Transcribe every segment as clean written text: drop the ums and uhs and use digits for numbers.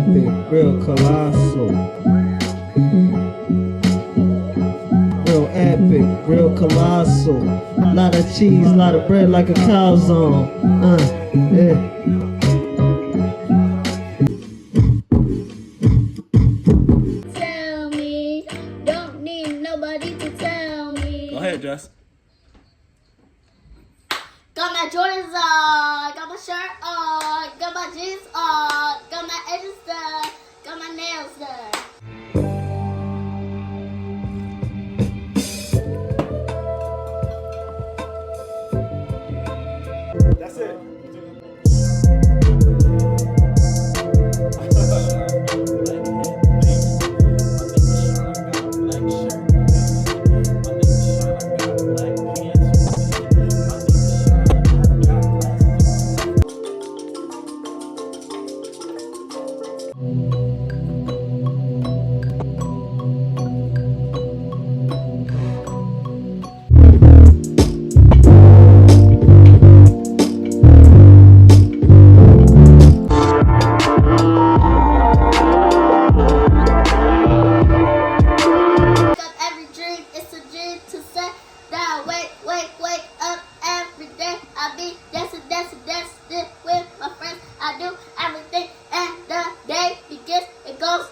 epic, real colossal. Real epic, real colossal. Lot of cheese, lot of bread like a cow's on. Yeah. Tell me, don't need nobody to tell me. Go ahead, Jess. Got my Jordans on, got my shirt on, got my jeans on, got my edges done, got my nails done. That's it. Wake up every day. I be dancing with my friends. I do everything, and the day begins. It goes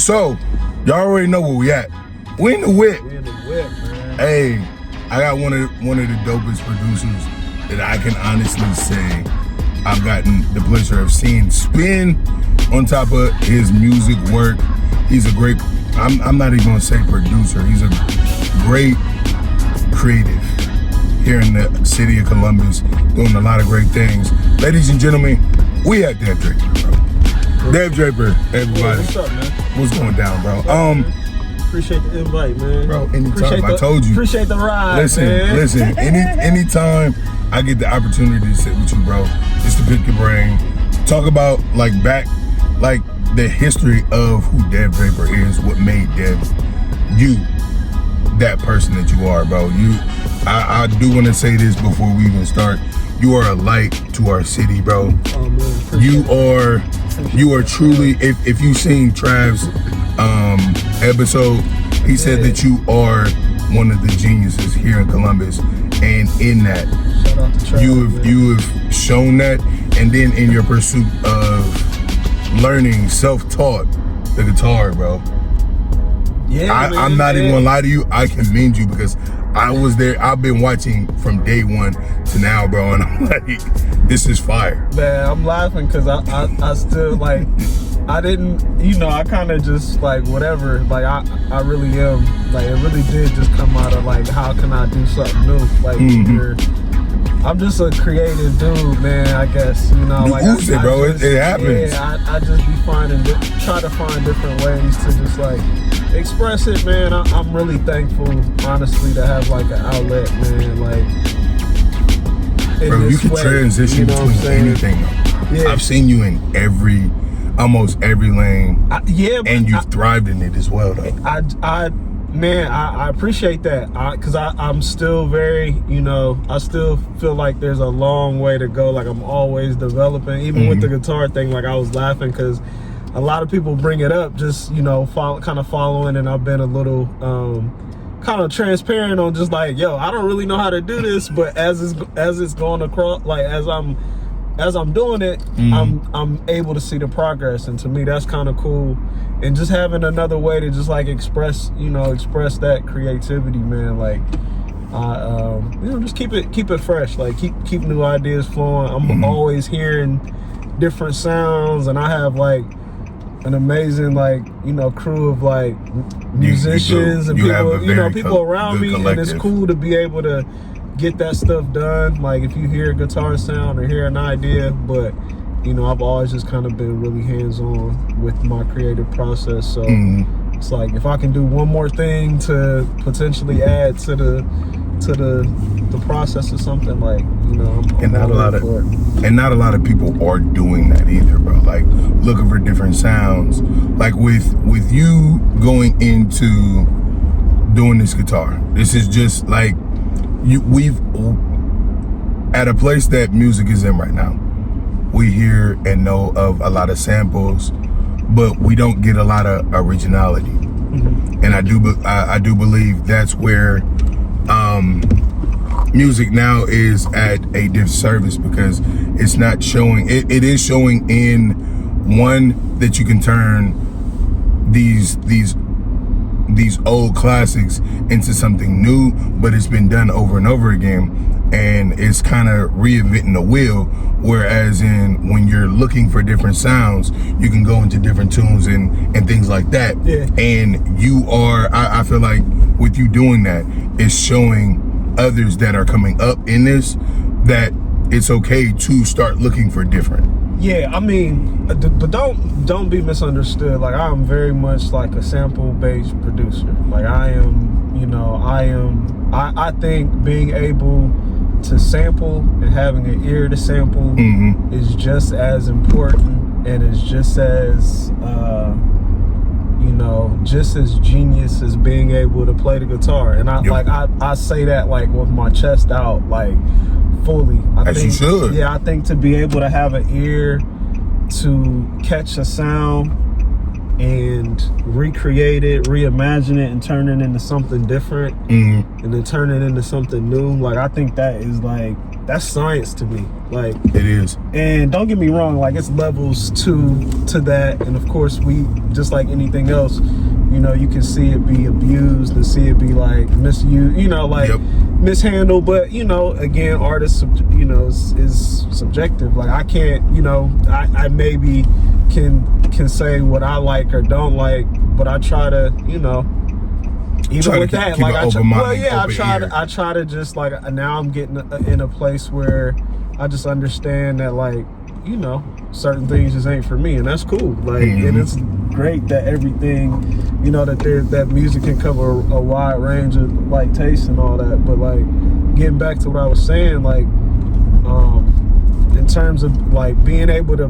So, y'all already know where we at. We in the whip. We in the whip, man. Hey, I got one of the dopest producers that I can honestly say I've gotten the pleasure of seeing spin on top of his music work. He's a great, I'm not even gonna say producer, he's a great creative here in the city of Columbus, doing a lot of great things. Ladies and gentlemen, we at DEV Draper, bro. DEV Draper, everybody. What's up, man? What's going down, bro? Appreciate the invite, man. Bro, anytime. I told you. Appreciate the ride, man. Listen. Anytime I get the opportunity to sit with you, bro, just to pick your brain, talk about the history of who DEV Draper is, what made Dev you that person that you are, bro. I do want to say this before we even start. You are a light to our city, bro. Oh, man. You are truly, if you seen Trav's episode, he said that you are one of the geniuses here in Columbus, and in that Shout out to Trav, you have shown that, and then in your pursuit of learning self-taught the guitar, bro. Yeah, I'm not even gonna lie to you, I commend you, because I was there. I've been watching from day one to now, bro, and I'm like, this is fire. Man, I'm laughing because I still, like, I didn't, I kind of just, like, whatever, like, I really am, like, it really did just come out of, like, how can I do something new? Like, I'm just a creative dude, man, I guess, like, it happens. Yeah, I just be try to find different ways to just, like, express it, man. I'm really thankful, honestly, to have, like, an outlet, man, like, bro, you can transition between anything, though. Yeah. I've seen you in almost every lane, and you've thrived in it as well, though. I appreciate that, because I'm still very, I still feel like there's a long way to go. Like, I'm always developing, even with the guitar thing. Like, I was laughing because a lot of people bring it up, just, kind of following, and I've been a little kind of transparent on just like, yo, I don't really know how to do this, but as it's going across, like, as I'm doing it, I'm able to see the progress, and to me that's kind of cool. And just having another way to just, like, express that creativity, man. Like, just keep it fresh. Like, keep new ideas flowing. I'm always hearing different sounds, and I have, like, an amazing, like, crew of, like, musicians and people, people around me, and it's cool to be able to get that stuff done. Like if you hear a guitar sound or hear an idea, but you know, I've always just kind of been really hands-on with my creative process. So it's like if I can do one more thing to potentially add to the process or something, like, you know, I'm not a lot of people are doing that either, bro. Like looking for different sounds. Like with you going into doing this guitar, this is just like we've at a place that music is in right now. We hear and know of a lot of samples, but we don't get a lot of originality. And I do believe that's where music now is at a disservice, because it's not showing. It is showing in one that you can turn these old classics into something new, but it's been done over and over again, and it's kind of reinventing the wheel. Whereas when you're looking for different sounds, you can go into different tunes and things like that. Yeah. And I feel like with you doing that, it's showing others that are coming up in this that it's okay to start looking for different. Yeah, I mean, but don't be misunderstood. Like, I am very much like a sample-based producer. Like, I think being able to sample and having an ear to sample is just as important, and is just as just as genius as being able to play the guitar. And I say that like with my chest out, like fully. You should. Yeah, I think to be able to have an ear to catch a sound and recreate it, reimagine it, and turn it into something different, and then turn it into something new. Like, I think that is that's science to me. Like, it is. And don't get me wrong, like, it's levels to that, and of course, we just like anything else, you know, you can see it be abused and see it be like misused, you know, like mishandled. But you know, again, artists, you know, is subjective. Like, I can't, you know, I maybe can say what I like or don't like, but I try to, you know, even with that, like, I try to just, like, now I'm getting in a place where I just understand that, like, you know, certain things just ain't for me, and that's cool. Like, and it's great that everything, you know, that music can cover a wide range of like tastes and all that. But like, getting back to what I was saying, like, in terms of like being able to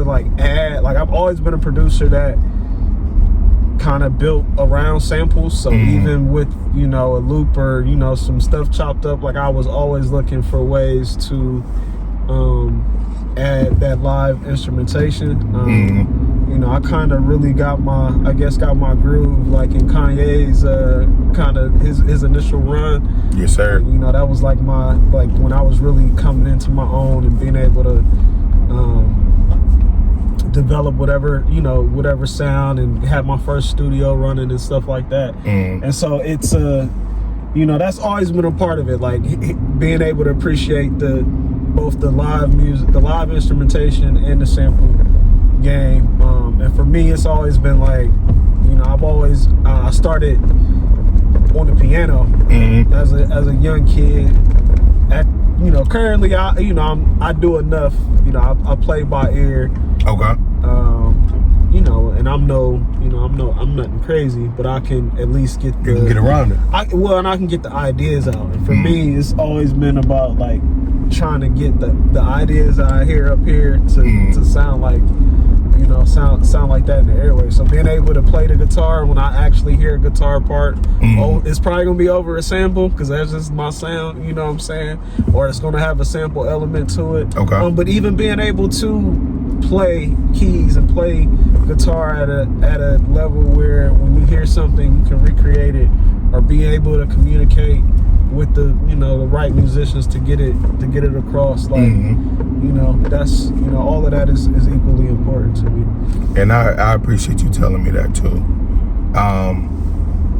like add, like, I've always been a producer that kind of built around samples. So even with, you know, a loop or, you know, some stuff chopped up, like, I was always looking for ways to add that live instrumentation. You know, I kind of really got my groove like in Kanye's kind of his initial run. Yes, sir. And, you know, that was like when I was really coming into my own and being able to develop whatever sound, and have my first studio running and stuff like that. And so it's you know, that's always been a part of it, like being able to appreciate both the live music, the live instrumentation, and the sample game. And for me, it's always been like, you know, I started on the piano as a young kid. You know, currently I do enough. You know, I play by ear. Okay. You know, and I'm nothing crazy, but I can at least get you can get around it. And I can get the ideas out. And for me, it's always been about like trying to get the ideas that I hear up here to sound like, you know, sound like that in the airway. So being able to play the guitar when I actually hear a guitar part, it's probably gonna be over a sample, because that's just my sound, you know what I'm saying? Or it's gonna have a sample element to it. Okay. But even being able to play keys and play guitar at a level where when you hear something, you can recreate it, or be able to communicate with the right musicians to get it across. Like, you know, that's, you know, all of that is equally important to me. And I appreciate you telling me that too,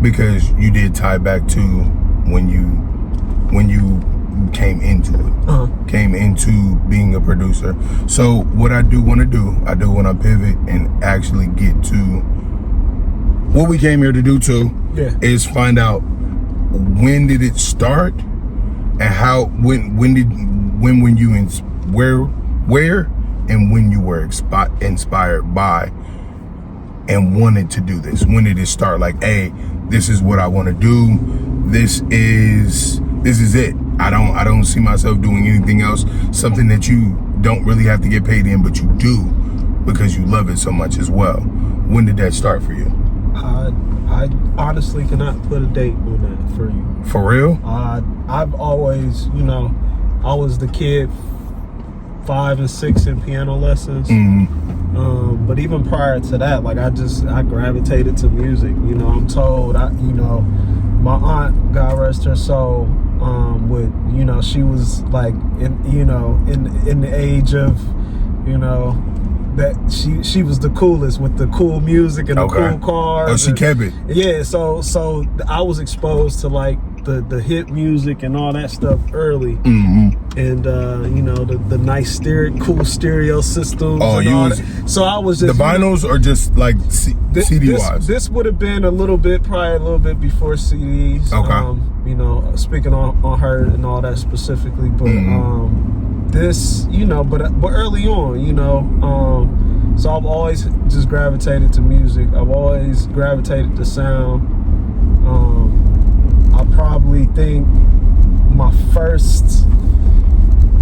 because you did tie back to when you came into it, came into being a producer. So what I do want to pivot and actually get to what we came here to do too, is find out, when did it start, And how, when you, where and when you were inspired by and wanted to do this? When did it start? Like, hey, this is what I want to do. This is it. I don't see myself doing anything else. Something that you don't really have to get paid in, but you do because you love it so much as well. When did that start for you? I honestly cannot put a date on that for you. For real? I've always, I was the kid 5 and 6 in piano lessons. But even prior to that, like I gravitated to music. I'm told, my aunt, God rest her soul, she was like in the age of, that she was the coolest with the cool music and the cool cars. Oh, she kept it. Yeah, so I was exposed to like the hip music and all that stuff early. And the nice cool stereo systems. Oh, so I was just the vinyls or just like CD wise. This would have been probably a little bit before CDs. Okay. Speaking on her and all that specifically, but this, but early on, so I've always just gravitated to music. I've always gravitated to sound. I probably think my first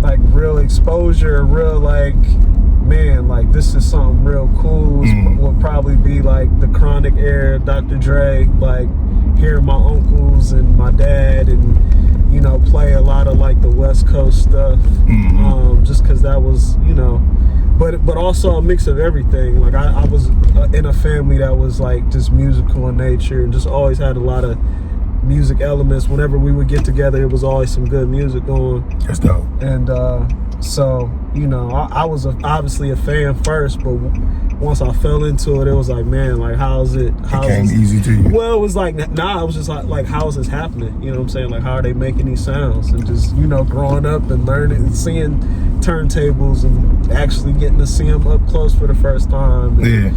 like real exposure, real like, man, like this is something real cool would probably be like the Chronic era, Dr. Dre, like hearing my uncles and my dad and play a lot of like the West Coast stuff, just because that was, but also a mix of everything. Like I was in a family that was like just musical in nature and just always had a lot of music elements. Whenever we would get together, it was always some good music going. That's dope. And so I was obviously a fan first, but once I fell into it, it was like, man, like it came easy to you? Well, it was like, I was just like how is this happening? You know what I'm saying? Like, how are they making these sounds? And just growing up and learning and seeing turntables and actually getting to see them up close for the first time. And,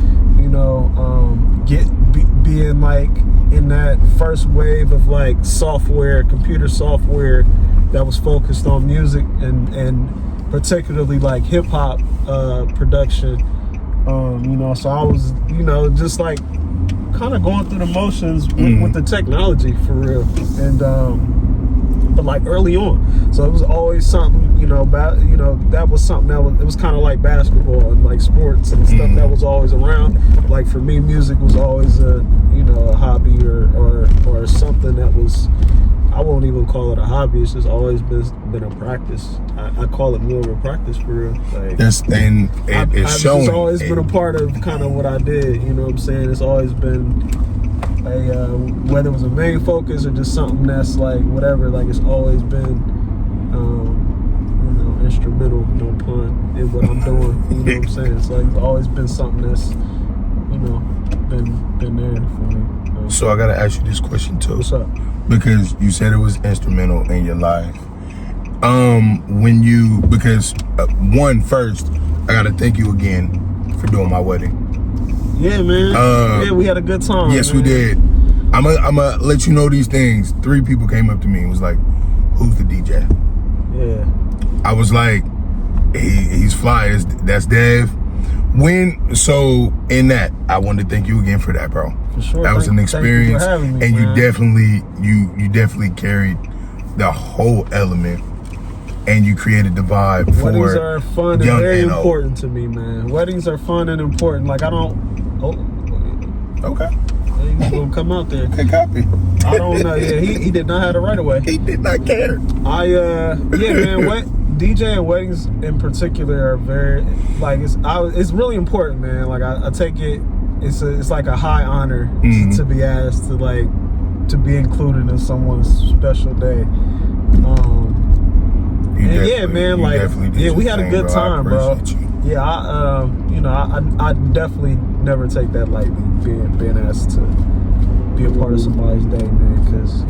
being like in that first wave of like computer software that was focused on music and particularly like hip hop production. So I was, just like kind of going through the motions with the technology for real. And but like early on, so it was always something, that was something it was kind of like basketball and like sports and stuff that was always around. Like for me, music was always a hobby or something that was, I won't even call it a hobby. It's just always been a practice. I call it more of a practice for real. Like, it's showing. It's always been a part of kind of what I did. You know what I'm saying? It's always been whether it was a main focus or just something that's like whatever. Like it's always been instrumental, no pun, in what I'm doing. You know what I'm saying? It's like it's always been something that's been there for me. So I gotta ask you this question too. What's up? Because you said it was instrumental in your life. First, I gotta thank you again for doing my wedding. Yeah, man. We had a good time. Yes, man. we did. I'm gonna let you know these things. 3 people came up to me and was like, "Who's the DJ?" Yeah. I was like, "He's fly. That's Dev." In that, I wanted to thank you again for that, bro. For sure. That was an experience, thank you for having me, and man. you definitely carried the whole element, and you created the vibe for weddings are fun and very important to me, man. Weddings are fun and important. Like I don't. Okay. He's gonna come out there. Okay, copy. I don't know. Yeah, he did not have the right of way. He did not care. DJing weddings in particular are very like it's really important, man. Like I take it, it's like a high honor to be asked to be included in someo's special day. We had a good time, bro. Yeah, I definitely never take that lightly, being asked to be a part of somebody's day, man, because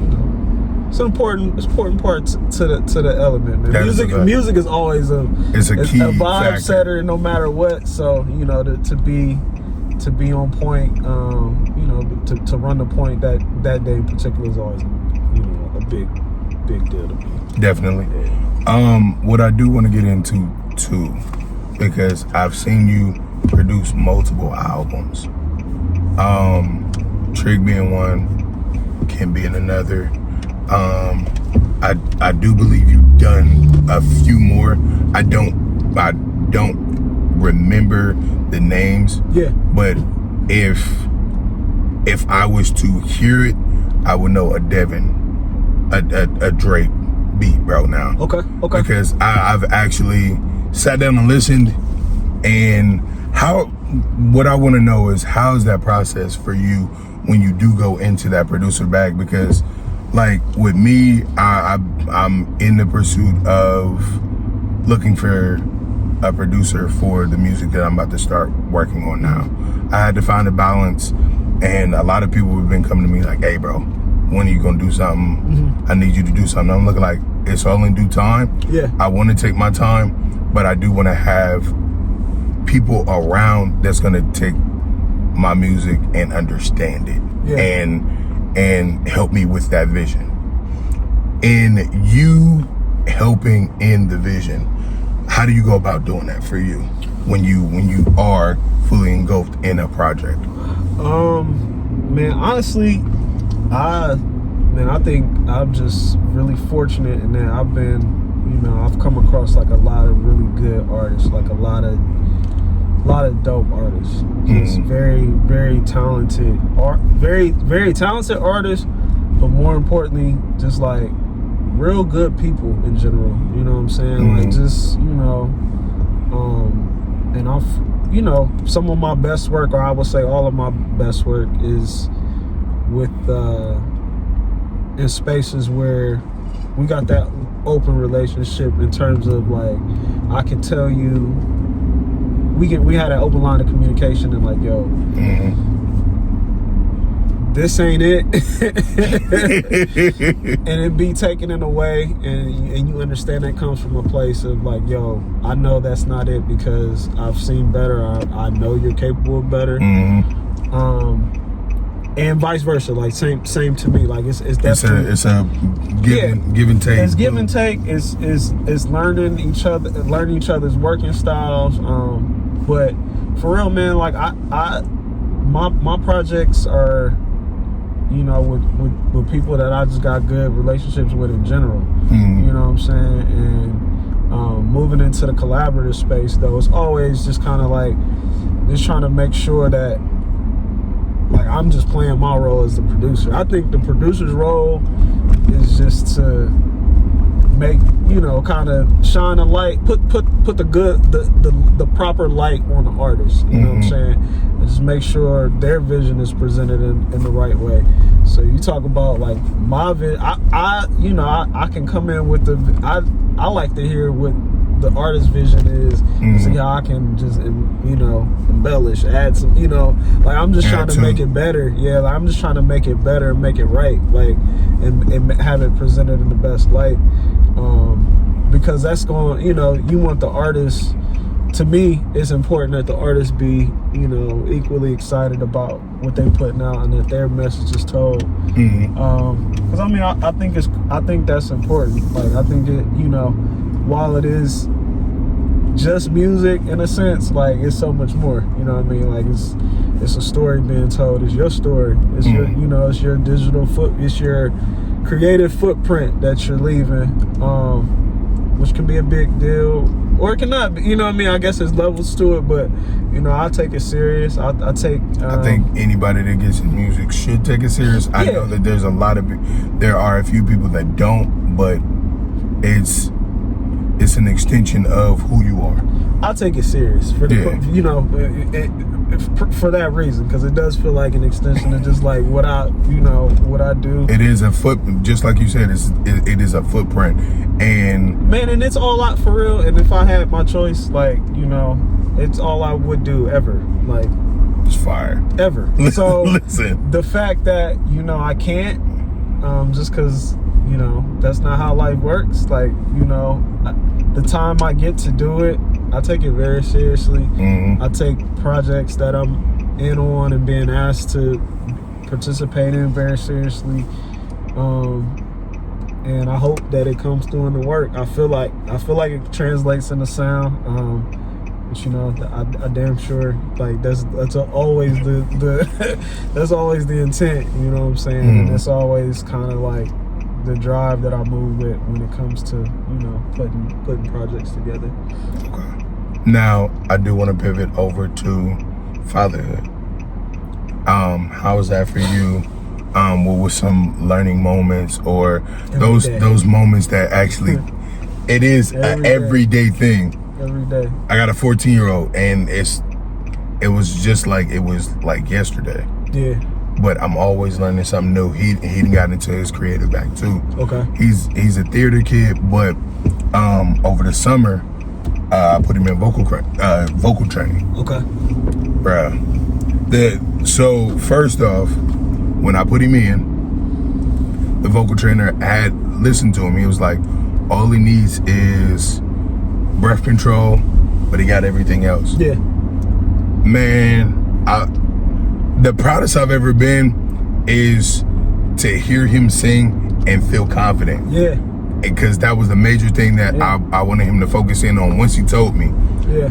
it's an important part to the element, man. Music is always a key vibe factor. Setter, no matter what. So to be on point, to run the point that day in particular is always a big deal to me. Definitely. What I do want to get into too, because I've seen you produce multiple albums. Trig being one, Kim being another. I do believe you've done a few more. I don't remember the names. Yeah. But if I was to hear it, I would know a Drape beat, bro, now. Okay. Because I've actually sat down and listened, and what I want to know is, how is that process for you when you do go into that producer bag? Because like with me, I'm in the pursuit of looking for a producer for the music that I'm about to start working on now. I had to find a balance, and a lot of people have been coming to me like, hey bro, when are you gonna do something? I need you to do something. I'm looking like, it's all in due time. Yeah. I want to take my time, but I do want to have people around that's gonna take my music and understand it. Yeah. and help me with that vision. And you helping in the vision, how do you go about doing that for you when you are fully engulfed in a project? Man, honestly, I think I'm just really fortunate in that I've come across like a lot of really good artists, like a lot of dope artists, just very, very talented very, very talented artists, but more importantly, just like real good people in general, you know what I'm saying? Like just, and I've, some of my best work, or I would say all of my best work, is with in spaces where we got that open relationship, in terms of like, I can tell you, we had an open line of communication, and like, yo, this ain't it. And it be taken in a way, and you understand that comes from a place of like, yo, I know that's not it because I've seen better. I know you're capable of better. And vice versa, like same to me. Like it's a give and take. It's give and take. It's learning each other's working styles. But for real, man, like my projects are, with people that I just got good relationships with in general. You know what I'm saying? And moving into the collaborative space, though, it's always just kind of like just trying to make sure that, like, I'm just playing my role as the producer. I think the producer's role is just to make, kind of shine a light, put the proper light on the artist. You know what I'm saying? And just make sure their vision is presented in the right way. So you talk about like my vision. I can come in with I like to hear what the artist's vision is, see how I can just embellish, add some, like I'm just trying to make it better. Yeah, like I'm just trying to make it better and make it right, like and have it presented in the best light. Because that's going, you want the artist, to me, it's important that the artist be, equally excited about what they putting out and that their message is told. Because I think that's important. Like I think it, while it is just music in a sense, like it's so much more. You know what I mean? Like it's a story being told. It's your story. It's your, it's your digital it's your creative footprint that you're leaving, which can be a big deal, or it cannot be. You know what I mean? I guess there's levels to it, but I take it serious. I take. I think anybody that gets in music should take it serious. I know that there are a few people that don't, but it's an extension of who you are. I take it serious for for that reason, because it does feel like an extension of just like what I do. It is a just like you said, it is a footprint, and man, and it's all out for real. And if I had my choice, like it's all I would do ever. Like it's fire ever. So listen, the fact that I can't, just because that's not how life works. Like the time I get to do it, I take it very seriously. I take projects that I'm in on and being asked to participate in very seriously. and I hope that it comes through in the work. I feel like it translates in the sound. But you know, I damn sure like that's always the that's always the intent. You know what I'm saying? And that's always kind of like the drive that I move with when it comes to, you know, putting projects together. Okay. Now I do want to pivot over to fatherhood. How was that for you? What were some learning moments or those moments that actually it is an everyday thing? Every day. I got a 14-year-old and it was just like it was like yesterday. Yeah. But I'm always learning something new. He got into his creative back too. Okay. He's a theater kid, but over the summer I put him in vocal training. Okay. Bruh. So first off, when I put him in, the vocal trainer had listened to him. He was like, all he needs is breath control, but he got everything else. Yeah. Man, the proudest I've ever been is to hear him sing and feel confident. Yeah. Because that was the major thing that I wanted him to focus in on once he told me. Yeah.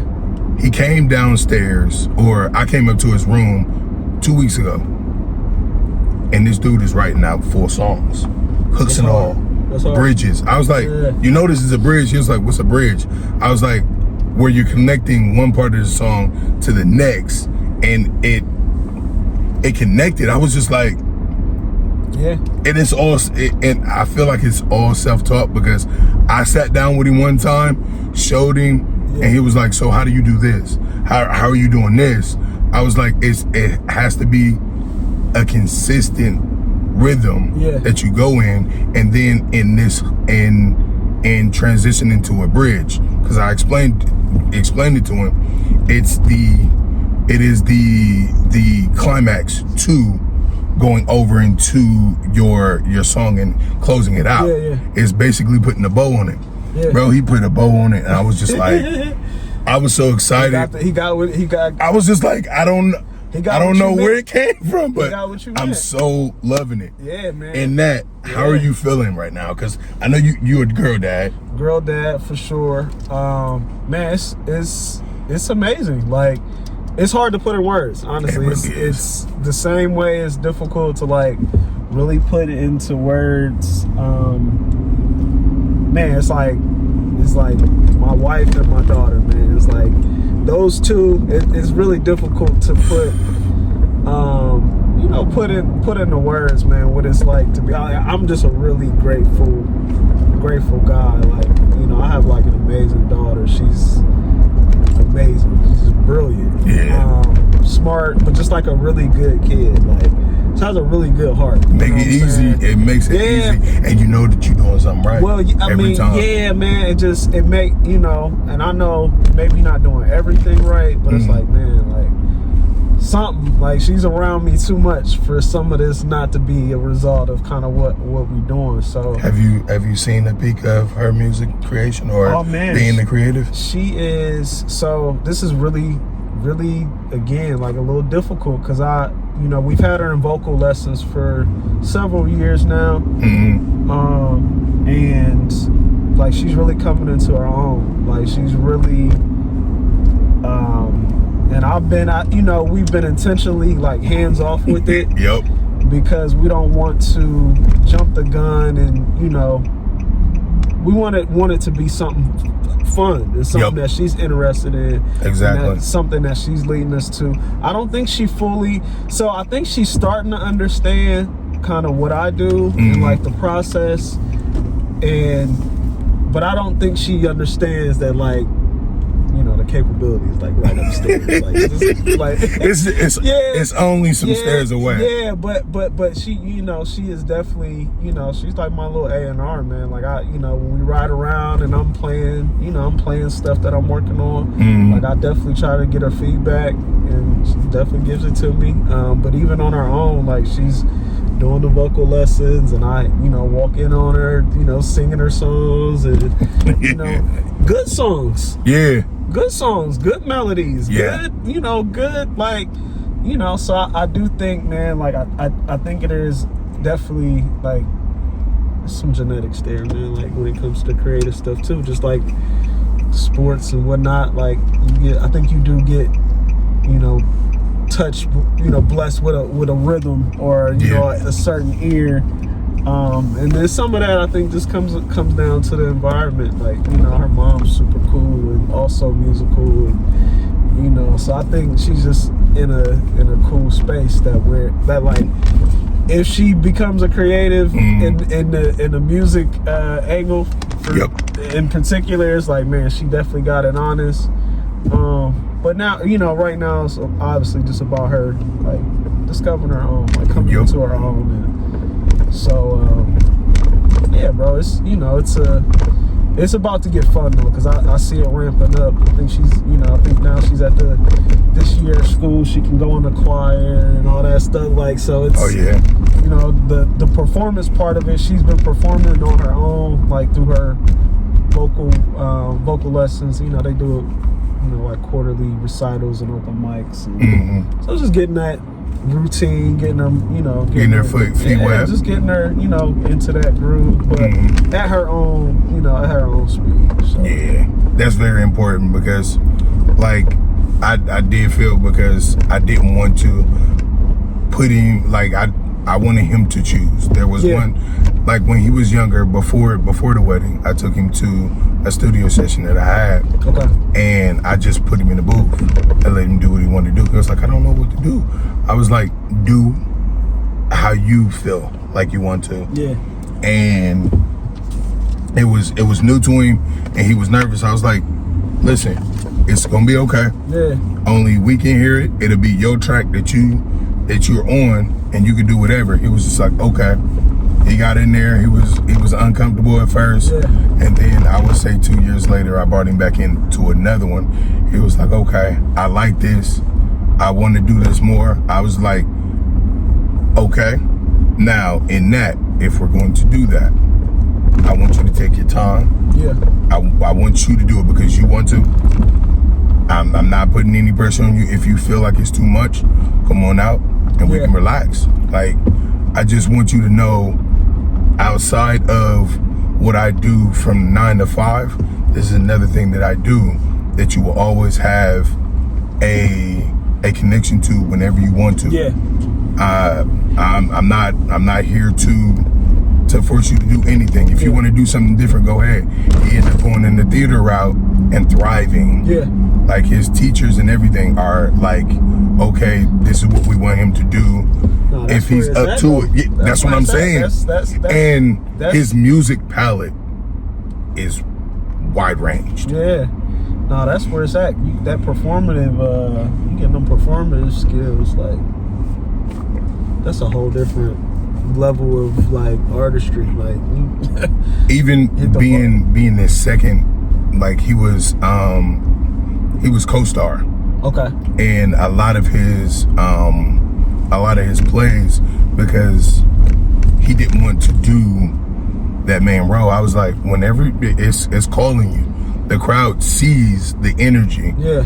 He came downstairs, or I came up to his room 2 weeks ago, and this dude is writing out 4 songs, hooks and all. Bridges. I was like, you know this is a bridge? He was like, what's a bridge? I was like, where you're connecting one part of the song to the next, and it connected. I was just like, yeah. And it's all, and I feel like it's all self-taught because I sat down with him one time, showed him, and he was like, so how do you do this? How are you doing this? I was like, it has to be a consistent rhythm that you go in, and then in transition into a bridge, because I explained it to him. It is the climax to going over into your song and closing it out. It's basically putting a bow on it. Bro, he put a bow on it, and I was just like, I was so excited. He got. I was just like, I don't know where it came from, but I'm so loving it. Yeah, man. And that, how are you feeling right now? Because I know you a girl dad. Girl dad for sure. Man, it's amazing. Like, it's hard to put in words, honestly. It really is. It's the same way it's difficult to like really put it into words. Man, it's like my wife and my daughter, man. It's like those two, it's really difficult to put put into words, man, what it's like to be. I'm just a really grateful guy. Like, you know, I have like an amazing daughter. She's amazing. She's brilliant. Yeah. Smart, but just like a really good kid. Like, she has a really good heart. Make it easy. It makes it easy, and you know that you're doing something right. Well, I mean, time. Yeah, man. It make, you know, and I know maybe not doing everything right, but it's like, man, like something, like she's around me too much for some of this not to be a result of kind of what we're doing. So have you seen the peak of her music creation or being the creative? She is. So this is really again like a little difficult because we've had her in vocal lessons for several years now. And like she's really coming into her own. Like she's really and we've been intentionally like hands off with it. Yep. Because we don't want to jump the gun, and we want it to be something fun. It's something that she's interested in. Exactly. And that's something that she's leading us to. I don't think she fully. So I think she's starting to understand kind of what I do and like the process, but I don't think she understands that like, you know, the capabilities like right upstairs. Like, it's only some stairs away. Yeah, but she, you know, she is definitely, you know, she's like my little A&R, man. Like when we ride around and I'm playing stuff that I'm working on. Like I definitely try to get her feedback, and she definitely gives it to me. But even on her own, like she's doing the vocal lessons, and I, you know, walk in on her, you know, singing her songs, and you know, good songs. Yeah. Good songs, good melodies, good, you know, good, like, you know, so I do think, man, like, I think it is definitely, like, some genetics there, man. Like when it comes to creative stuff too, just like sports and whatnot. Like I think you do get, touch, blessed with a rhythm or a certain ear. And then some of that I think just comes down to the environment. Like, her mom's super cool and also musical, and so I think she's just in a cool space that like if she becomes a creative in the music angle in particular, it's like, man, she definitely got it honest. But now, right now it's obviously just about her like discovering her own, like coming into her own. And so yeah, bro, it's about to get fun though, because I see it ramping up. I think now she's at this year of school, she can go in the choir and all that stuff. Like, so it's the performance part of it, she's been performing on her own, like through her vocal lessons. They do like quarterly recitals and open mics, and so just getting that routine, getting them, getting her feet wet, just getting her, into that groove, but at her own, at her own speed. So. Yeah, that's very important, because, like, I did feel, because I didn't want to put him, like, I wanted him to choose. There was one, like when he was younger, before the wedding, I took him to a studio session that I had, and I just put him in the booth and let him do what he wanted to do. Because like, I don't know what to do. I was like, do how you feel like you want to. Yeah. And it was new to him, and he was nervous. I was like, listen, it's gonna be okay. Yeah. Only we can hear it. It'll be your track that you're on, and you can do whatever. He was just like, okay. He got in there. He was uncomfortable at first, and then I would say 2 years later, I brought him back into another one. He was like, okay, I like this. I want to do this more. I was like, okay. Now, in that, if we're going to do that, I want you to take your time. Yeah. I want you to do it because you want to. I'm not putting any pressure on you. If you feel like it's too much, come on out and we can relax. Like, I just want you to know, outside of what I do from 9 to 5, this is another thing that I do that you will always have a connection to whenever you want to. Yeah. I'm not here to force you to do anything. If you want to do something different, go ahead. He ended up going in the theater route and thriving. Yeah. Like, his teachers and everything are like, okay, this is what we want him to do. No, if he's up to it, that's what I'm saying. And his music palette is wide ranged. Yeah. No, that's where it's at. That performative, you get them performative skills, like, that's a whole different level of like artistry. Like, even being this second, like, he was co-star. Okay. And a lot of his plays, because he didn't want to do that main role. I was like, whenever it's calling you, the crowd sees the energy. Yeah.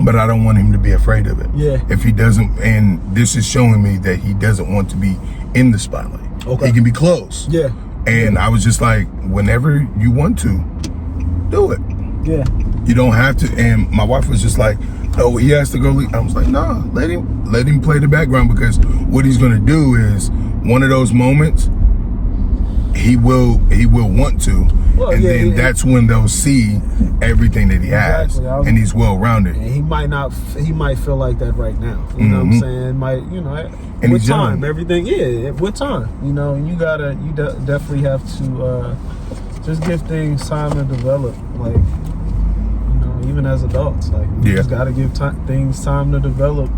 But I don't want him to be afraid of it. Yeah. If he doesn't, and this is showing me that he doesn't want to be in the spotlight. Okay. He can be close. Yeah. And I was just like, whenever you want to, do it. Yeah. You don't have to. And my wife was just like, no, he has to go lead. I was like, no, let him play the background, because what he's gonna do is, one of those moments, he will want to, and then that's when they'll see everything that he has, and he's well rounded. And he might feel like that right now. You know what I'm saying? And with time, everything. Yeah, with time. You definitely have to just give things time to develop. Like, even as adults, like, you just gotta give things time to develop.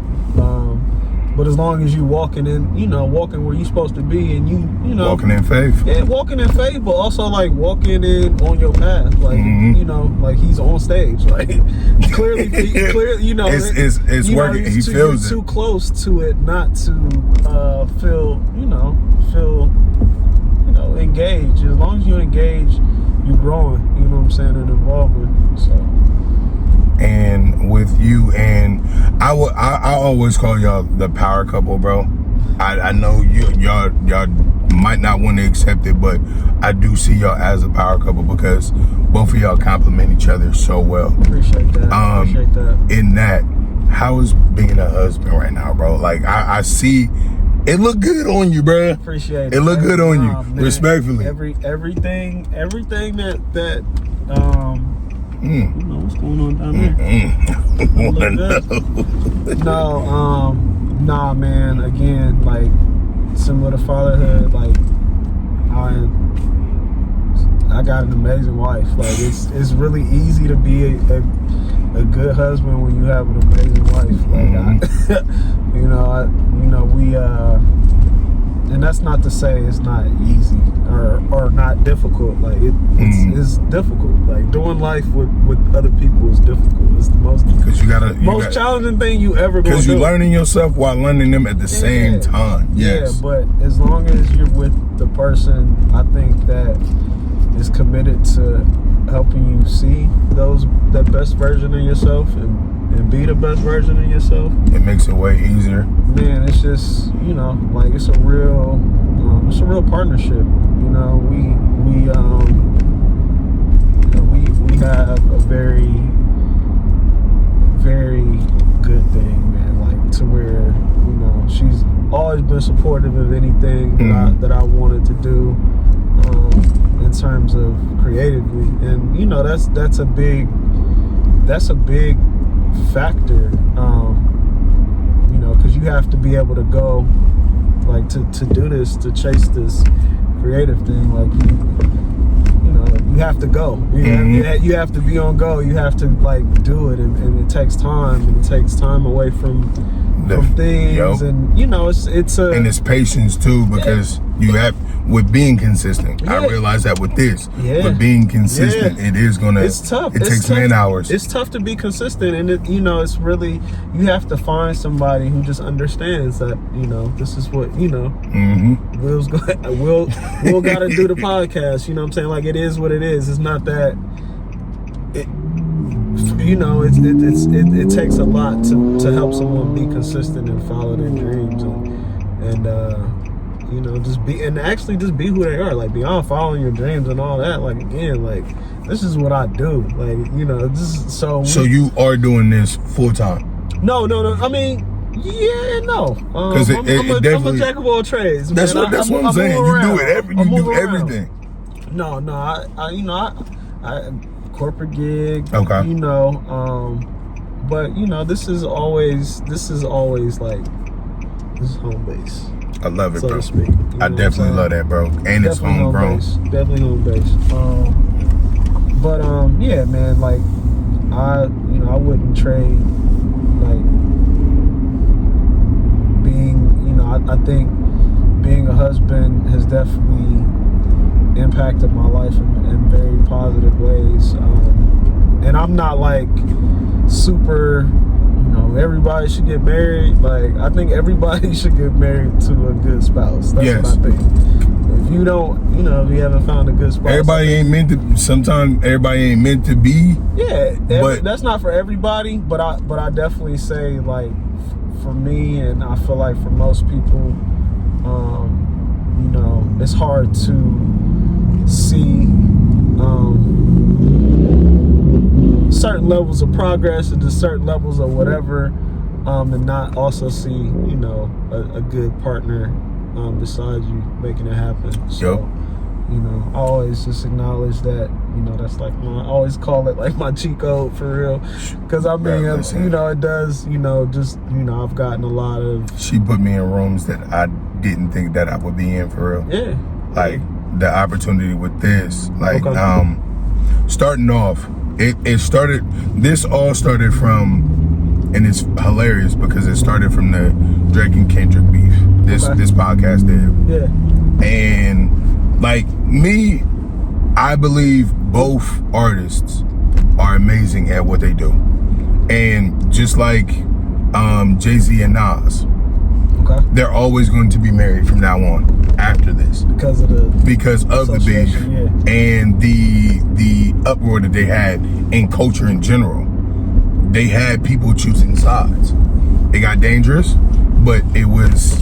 But as long as you walking where you're supposed to be, and you walking in faith. Yeah, walking in faith, but also like walking in on your path. Like, like, he's on stage. Like, clearly, it's working. He feels it. Too close to it not to feel engaged. As long as you engage, you're growing. You know what I'm saying, and evolving. So. And with you, and I always call y'all the power couple, bro. I know y'all might not want to accept it, but I do see y'all as a power couple because both of y'all complement each other so well. Appreciate that. Appreciate that. In that, how is being a husband right now, bro? Like I see it look good on you, bro. Appreciate it. It look good on you, man. respectfully. Everything that you know, what's going on down there? Nah, man. Again, like similar to fatherhood, like I got an amazing wife. Like it's really easy to be a good husband when you have an amazing wife. Like we and that's not to say it's not easy or not difficult. Like it's difficult. Like doing life with other people is difficult. It's the most challenging thing you ever gonna do. Because you're learning yourself while learning them at the same time. Yes. Yeah, but as long as you're with the person, I think that is committed to helping you see that best version of yourself and be the best version of yourself. It makes it way easier. Man, it's just, like it's a real partnership. We have a very, very good thing, man. Like to where, she's always been supportive of anything that I wanted to do in terms of creatively, and that's a big factor, because you have to be able to go, like to do this, to chase this creative thing. Like you have to go. You have to be on go. You have to like do it, and it takes time. And it takes time away from things, and it's patience too, because you have with being consistent. I realize that with this, with being consistent, it's tough. It takes man hours. It's tough to be consistent, and it's really, you have to find somebody who just understands that this is what Will got to do the podcast. You know what I'm saying? Like it is what it is. It's not that. It takes a lot to help someone be consistent and follow their dreams and just be who they are. Like beyond following your dreams and all that. Like again, like this is what I do. Like this is so. So you are doing this full time? No. I mean, no. Because I'm a jack of all trades. That's what I'm saying. You do it. You do everything. No. I corporate gig. Okay. But this is always like, this is home base. I love it, so bro. To speak, I definitely love that, bro. And it's homegrown. Definitely home base. Yeah, man. Like I wouldn't trade like being. I think being a husband has definitely impacted my life in very positive ways. And I'm not like super. Everybody should get married. Like I think everybody should get married to a good spouse. That's what I think. If you don't, if you haven't found a good spouse, everybody ain't meant to. Sometimes everybody ain't meant to be. Yeah, but that's not for everybody. But I definitely say, like, for me, and I feel like for most people, it's hard to see certain levels of progress and just certain levels of whatever, and not also see a good partner beside you making it happen. So I always just acknowledge that that's like I always call it like my cheat code for real, because I mean it does just I've gotten a lot of. She put me in rooms that I didn't think that I would be in for real. Yeah, like the opportunity with this, like starting off. This all started from, and it's hilarious because it started from the Drake and Kendrick beef. This podcast did. Yeah. And like me, I believe both artists are amazing at what they do. And just like Jay-Z and Nas, they're always going to be married from now on after this. Because of the beef and the uproar that they had in culture in general. They had people choosing sides. It got dangerous, but it was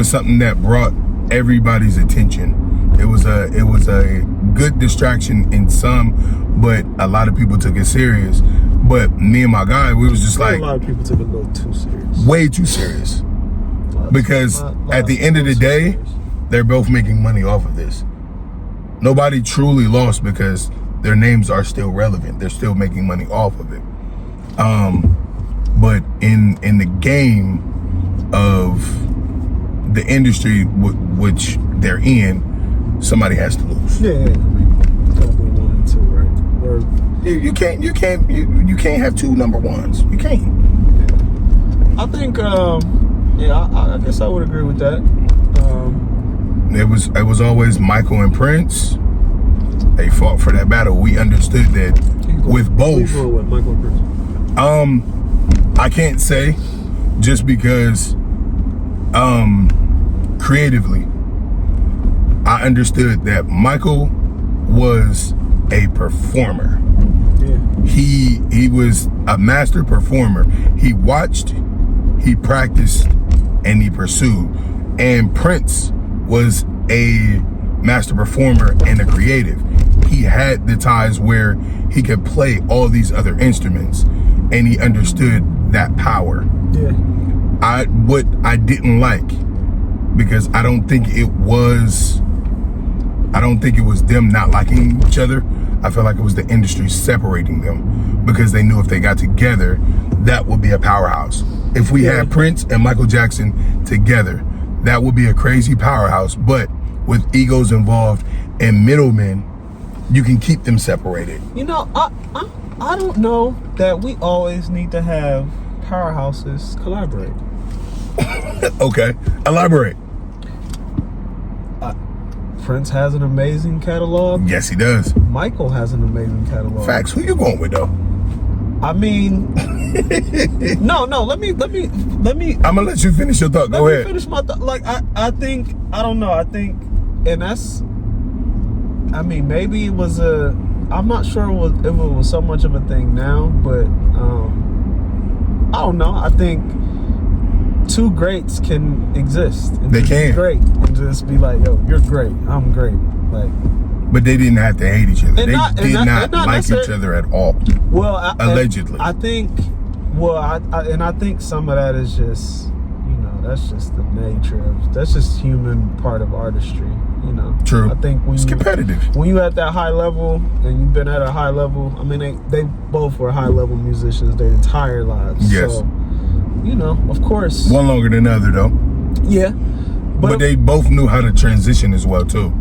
something that brought everybody's attention. It was a good distraction in some, but a lot of people took it serious. But me and my guy, we was just A like, lot of people took it a little too serious. way too serious. Because at the end of the day, they're both making money off of this. Nobody truly lost because their names are still relevant. They're still making money off of it. But in the game of the industry which they're in, somebody has to lose. Yeah, I mean, it's gotta be 1 and 2, right? Or You can't have two number ones. You can't. I think, I guess I would agree with that. It was always Michael and Prince. They fought for that battle. We understood that with both. With Michael and Prince. I can't say just because creatively I understood that Michael was a performer. Yeah. He was a master performer. He watched, he practiced, and he pursued. And Prince was a master performer and a creative. He had the ties where he could play all these other instruments, and he understood that power. Yeah. What I didn't like, because I don't think it was them not liking each other. I feel like it was the industry separating them, because they knew if they got together, that would be a powerhouse. If we had Prince and Michael Jackson together, that would be a crazy powerhouse. But with egos involved and middlemen, you can keep them separated. You know, I don't know that we always need to have powerhouses collaborate. Okay, elaborate. Prince has an amazing catalog. Yes, he does. Michael has an amazing catalog. Facts. Who you going with though? I mean, no. Let me. I'm gonna let you finish your thought. Go ahead. Finish my thought. Like I think I don't know. I think, and that's. I mean, maybe it was a. I'm not sure if it was so much of a thing now, but I don't know. I think two greats can exist. And They just can. be great and just be like, yo, you're great. I'm great. Like. But they didn't have to hate each other. They did not like necessarily- each other at all. Well, allegedly. I think. Well, I think some of that is just, you know, that's just the nature of, that's just human part of artistry, you know. True. I think when It's competitive. When you at that high level and you've been at a high level, I mean, they both were high level musicians their entire lives. Yes. So, you know, of course. One longer than the other though. Yeah. But they both knew how to transition as well too.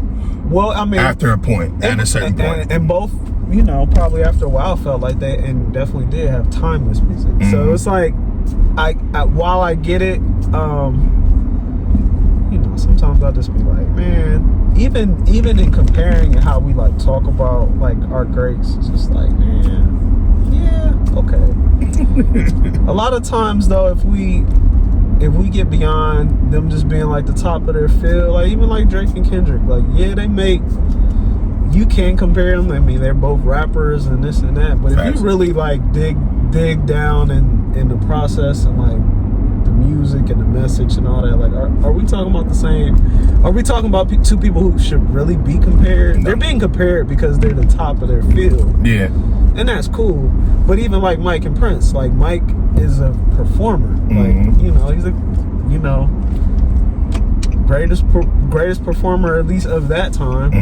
Well, I mean, After a point, at a certain point. and both, you know, probably after a while felt like they, and definitely did have timeless music. So it's like, I while I get it, you know, sometimes I'll just be like, man, even in comparing and how we like talk about like our greats, it's just like, man, yeah, okay. A lot of times though, if we get beyond them just being like the top of their field, like even like Drake and Kendrick, like yeah, you can compare them. I mean, they're both rappers and this and that, but if you really like dig down in the process and like the music and the message and all that, like are we talking about the same? Are we talking about two people who should really be compared? No. They're being compared because they're the top of their field. Yeah. And that's cool. But even like Mike and Prince, like Mike is a performer. Like, you know, he's a, you know, greatest performer, at least of that time.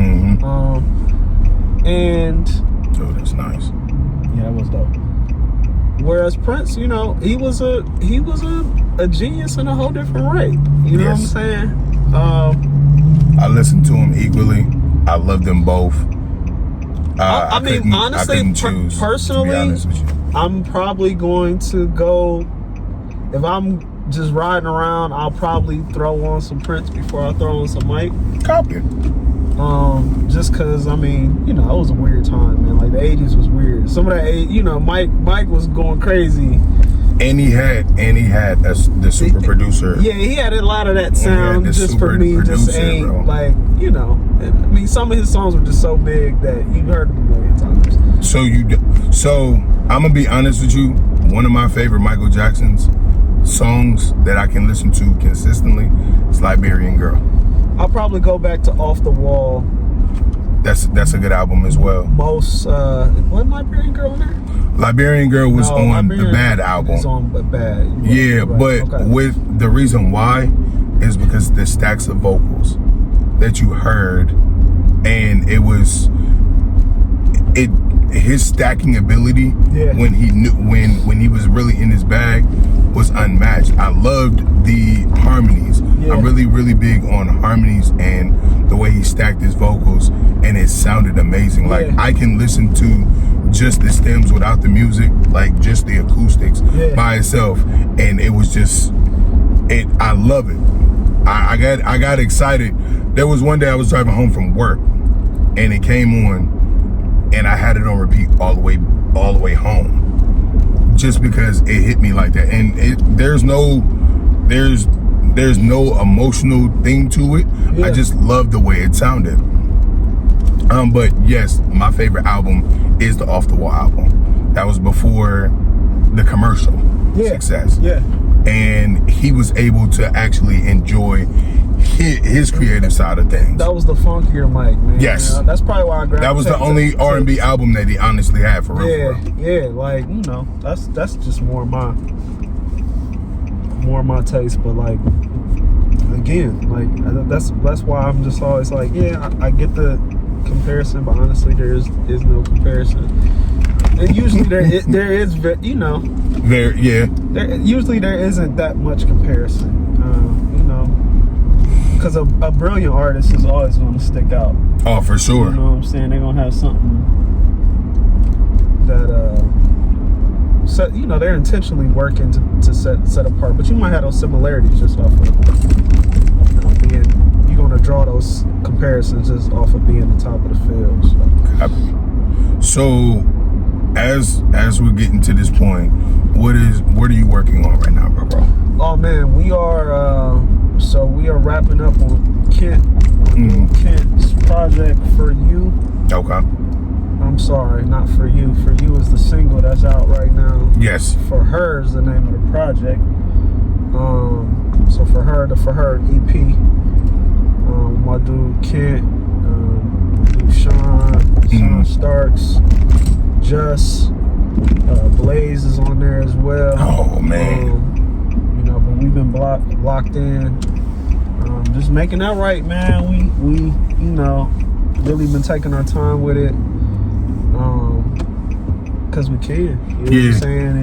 And oh, that's nice. Yeah, that was dope. Whereas Prince, you know, he was a genius in a whole different way. You know what I'm saying? I listened to him equally. I loved them both. I mean, honestly, personally, I'm probably going to go, if I'm just riding around, I'll probably throw on some Prince before I throw on some Mike. Copy. Just cause, I mean, you know, it was a weird time, man. Like the 80s was weird. Some of that, you know, Mike was going crazy. And he had the super producer. Yeah, he had a lot of that sound. Just for me, just ain't bro. Like, you know. I mean, some of his songs were just so big that you heard them a million times. So I'm gonna be honest with you. One of my favorite Michael Jackson's songs that I can listen to consistently is "Liberian Girl." I'll probably go back to Off the Wall. That's a good album as well. Most wasn't Liberian Girl on there? Liberian Girl was on Liberian the Bad album. It's on the Bad. Yeah, right. but Okay. with the reason why is because the stacks of vocals that you heard, and it was his stacking ability when he knew when he was really in his bag was unmatched. I loved the harmonies. I'm really big on harmonies and the way he stacked his vocals, and it sounded amazing. Like I can listen to just the stems without the music, like just the acoustics by itself, and it was just I love it. I got excited. There was one day I was driving home from work and it came on and I had it on repeat all the way home, just because it hit me like that. And there's no emotional thing to it. I just love the way it sounded. But yes, my favorite album is the Off the Wall album. That was before the commercial success. And he was able to actually enjoy his creative side of things. That was the funkier Mike, man. Yes. That's probably why I grabbed. That was the only R&B album that he honestly had, for real. Yeah, like, that's just more my my taste. But like, again, like that's why I'm just always like, I get the comparison, but honestly there is no comparison. And usually there is usually there isn't that much comparison, because a brilliant artist is always going to stick out. Oh, for sure. You know what I'm saying? They're gonna have something that they're intentionally working to set apart. But you might have those similarities just off of being. You're gonna draw those comparisons just off of being the top of the field. So as we're getting to this point, what are you working on right now, bro? Oh man, we are wrapping up on Kent's project For You. Okay. I'm sorry, not For You. For You is the single that's out right now. Yes. For Her is the name of the project. So For Her, the For Her EP. My dude Kent, dude Sean Starks, Just, Blaze is on there as well. Oh man. But we've been locked in. Just making that right, man. We really been taking our time with it. Cause we can. You know what I'm saying?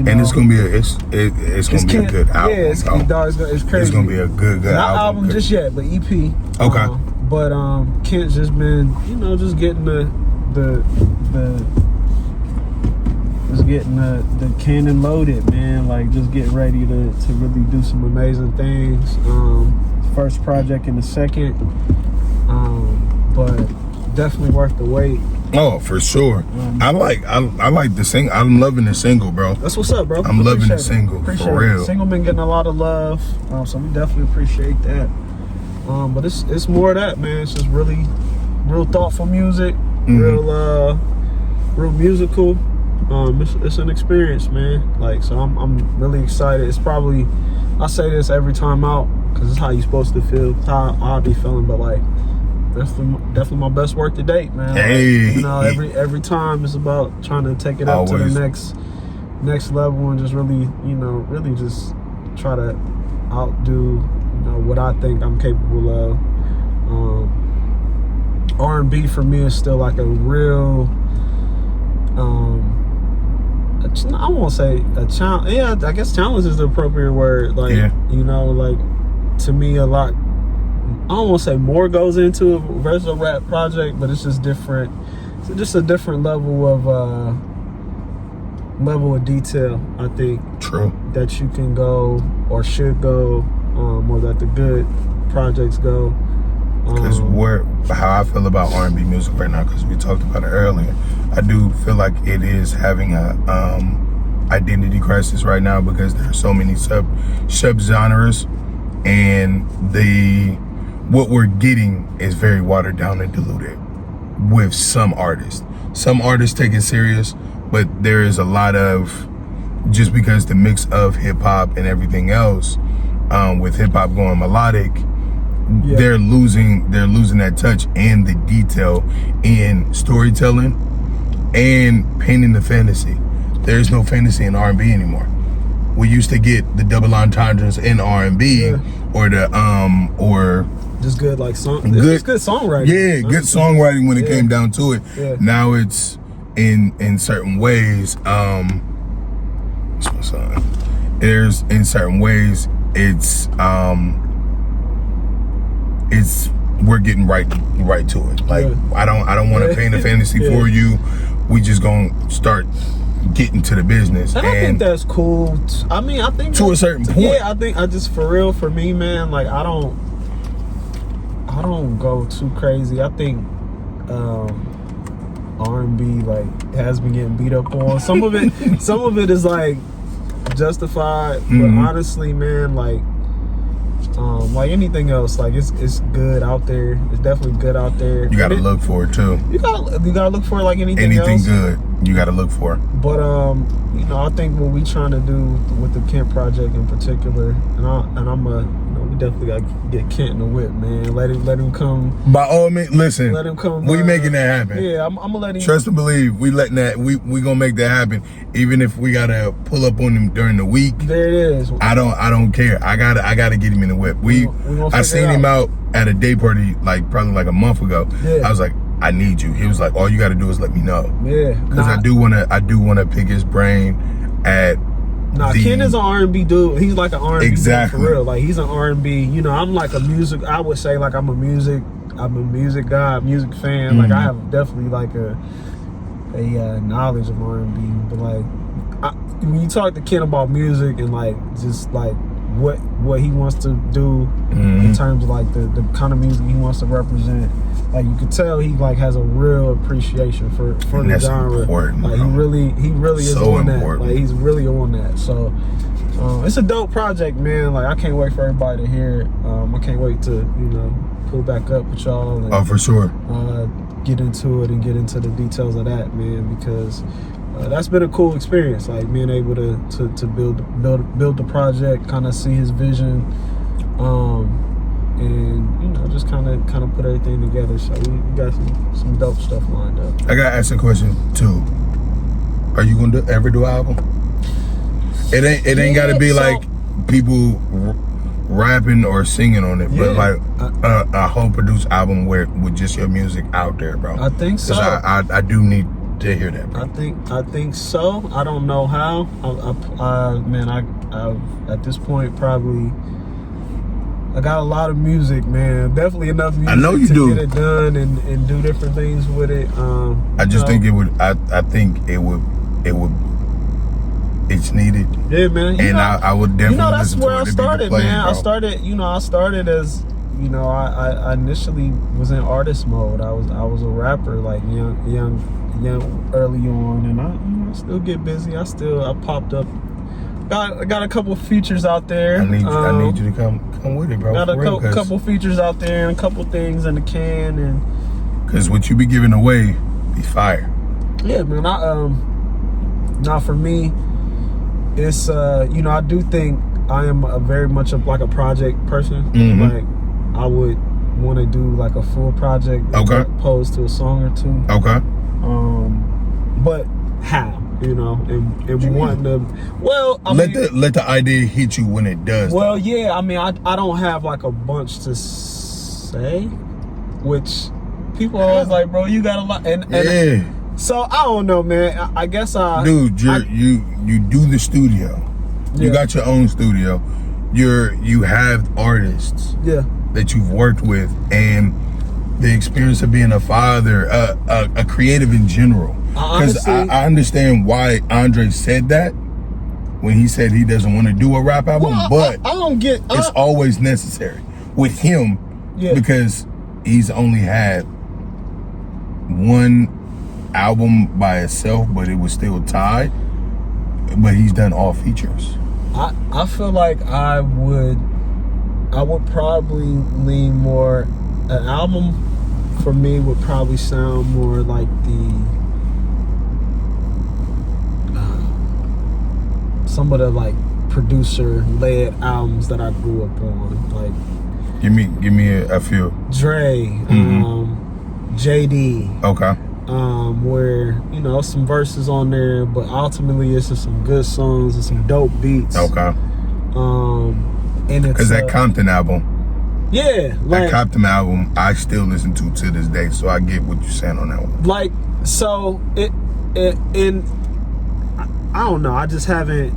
And it's gonna be a good album. Yeah, it's crazy. It's gonna be a good Not album. Just yet, but EP. Okay. But Kent's just been, just getting the cannon loaded, man. Like just getting ready to really do some amazing things. First project in the second. But definitely worth the wait. Oh, for sure. I like the single. I'm loving the single, bro. That's what's up, bro. I'm loving the single, for real. The single been getting a lot of love, so we definitely appreciate that. But it's more of that, man. It's just really real thoughtful music, real musical. It's an experience, man. Like, so I'm really excited. It's probably, I say this every time out because it's how you're supposed to feel. It's how I'll be feeling, but like. Definitely my best work to date, man. Hey. Like, every time it's about trying to take it up to the next level and just really, really just try to outdo, what I think I'm capable of. R&B for me is still like a real, I won't say a challenge. Yeah, I guess challenge is the appropriate word. Like, like to me a lot. I don't want to say more goes into it versus a rap project, but it's just different. It's just a different level of detail, I think. True. That you can go or should go, or that the good projects go. Because how I feel about R&B music right now, because we talked about it earlier, I do feel like it is having a identity crisis right now because there are so many sub genres, and what we're getting is very watered down and diluted with some artists. Some artists take it serious, but there is a lot of, just because the mix of hip hop and everything else, with hip hop going melodic, Yeah. they're losing that touch and the detail in storytelling and painting the fantasy. There's no fantasy in R&B anymore. We used to get the double entendres in R&B, Yeah. or the or just good like song. Good- It's good songwriting. yeah, good songwriting when it Yeah. came down to it. Yeah. Now it's in certain ways. What's my son? There's in certain ways it's we're getting right to it. Like Yeah. I don't want to Yeah. paint a fantasy Yeah. for you. We just gonna start getting to the business. And I think that's cool. I mean, I think To a certain point. Yeah, I think I just for real for me, man. Like I don't go too crazy. I think R&B like has been getting beat up on. Some of it is like justified, but honestly, man, like anything else, like it's good out there. It's definitely good out there. you gotta look for it too. You gotta look for like anything Anything else. good, you gotta look for. But I think what we trying to do with the Kent project in particular, we definitely gotta get Kent in the whip, man. Let him come. By all means, listen. Let him come. We making that happen. Yeah, I'm gonna let him. Trust and believe. We letting that. We gonna make that happen. Even if we gotta pull up on him during the week. There it is. I don't care. I gotta get him in the whip. I seen him out at a day party probably like a month ago. Yeah. I was like, I need you. He was like, all you gotta do is let me know. Yeah. Because I do wanna pick his brain at. Ken is an R&B dude. He's like an R&B Exactly. dude for real. Like he's an R&B. I'm like a music. I would say like I'm a music guy, music fan. Like I have definitely like a knowledge of R&B. But like when you talk to Ken about music and like just like what he wants to do in terms of like the kind of music he wants to represent, like you could tell he like has a real appreciation for And the that's genre. important, Like bro. he really is So on important. that. Like he's really on that. So it's a dope project, man. Like I can't wait for everybody to hear it. I can't wait to pull back up with y'all and Oh, for sure. get into it and get into the details of that, man, because that's been a cool experience, like being able to build the project, kind of see his vision, and just kind of put everything together. So we got some dope stuff lined up. I gotta ask a question too. Are you gonna ever do an album? It ain't gotta be so- like people rapping or singing on it, but Yeah. like a whole produced album with just your music out there, bro. I think so. 'Cause I do need to hear that, bro. I think so. I don't know how. I at this point probably I got a lot of music, man. Definitely enough music know you to do. get it done and do different things with it. I just think it would. I think it would. It's needed, Yeah, man. and I would definitely. That's listen to where it I if you started, could play it, man. bro. I started as, I initially was in artist mode. I was a rapper, like young early on, and I still get busy. I popped up. Got a couple features out there. I need you to come with it, bro. Got for real, a couple features out there and a couple things in the can, and because what you be giving away be fire. yeah, man. Now for me, it's I do think I am very much like a project person. Mhm. Like I would want to do like a full project, Okay. as opposed to a song or two. Okay. But how, and wanting to. Well, Let the idea hit you when it does. well, yeah. I mean, I don't have like a bunch to say, which people are always like, bro, you got a lot, and yeah, so I don't know, man. I guess dude, you do the studio. You Yeah. got your own studio. You have artists yeah. that you've worked with, and the experience of being a father, a creative in general. Because Honestly- I understand why Andre said that when he said he doesn't want to do a rap album, Well, but I don't get. it's always necessary with him, Yeah. because he's only had one album by itself, but it was still tied. But he's done all features. I feel like I would probably lean more. An album for me would probably sound more like some of the like producer led albums that I grew up on. Like Give me a few. Dre, JD. Okay. Where, you know, some verses on there, but ultimately it's just some good songs and some dope beats. Okay. And it's because that Compton album, yeah, that like Compton album, I still listen to this day. So I get what you're saying on that one. like, so it and I don't know. I just haven't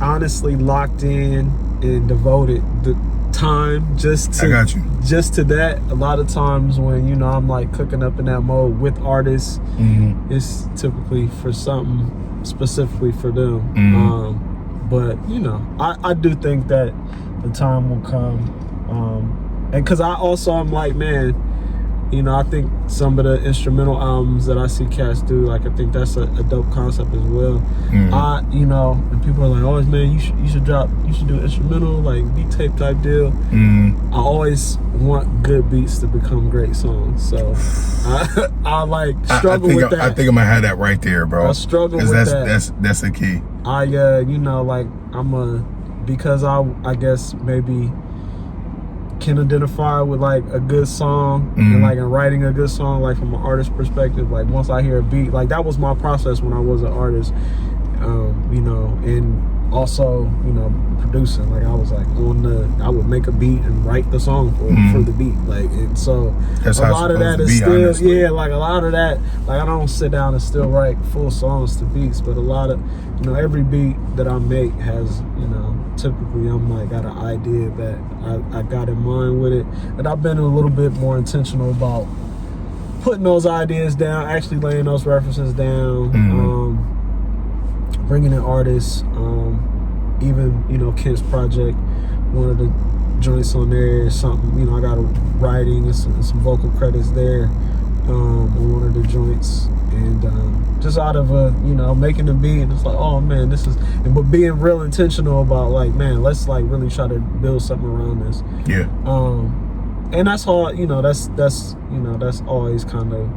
honestly locked in and devoted the time just to I got you. just to that. A lot of times when, you know, I'm like cooking up in that mode with artists, it's typically for something specifically for them. But you know, I do think that the time will come, and because I also I'm like, man, you know, I think some of the instrumental albums that I see cats do, like, I think that's a dope concept as well. You know, and people are like, oh man, you should do an instrumental, like beat tape type deal. I always want good beats to become great songs, so I like struggle with that. I think I'm gonna have that right there, bro. I struggle with that. That's the key. You know, like because I guess maybe can identify with like a good song and like in writing a good song, like from an artist perspective. Like once I hear a beat, like that was my process when I was an artist, you know, and also, you know, producing. Like I was like I would make a beat and write the song for the beat, like, and so that's a lot of that is still honestly. like a lot of that, like I don't sit down and still write full songs to beats, but a lot of, you know, every beat that I make has, you know, typically I'm like got an idea that I got in mind with it, and I've been a little bit more intentional about putting those ideas down, actually laying those references down, bringing in artists, even, you know, Kent's project, one of the joints on there is something, you know, I got a writing and some vocal credits there on one of the joints, and just out of you know, making the beat, and it's like, oh man, this is, but being real intentional about like, man, let's like really try to build something around this. Yeah. And that's how, you know, that's you know, that's always kind of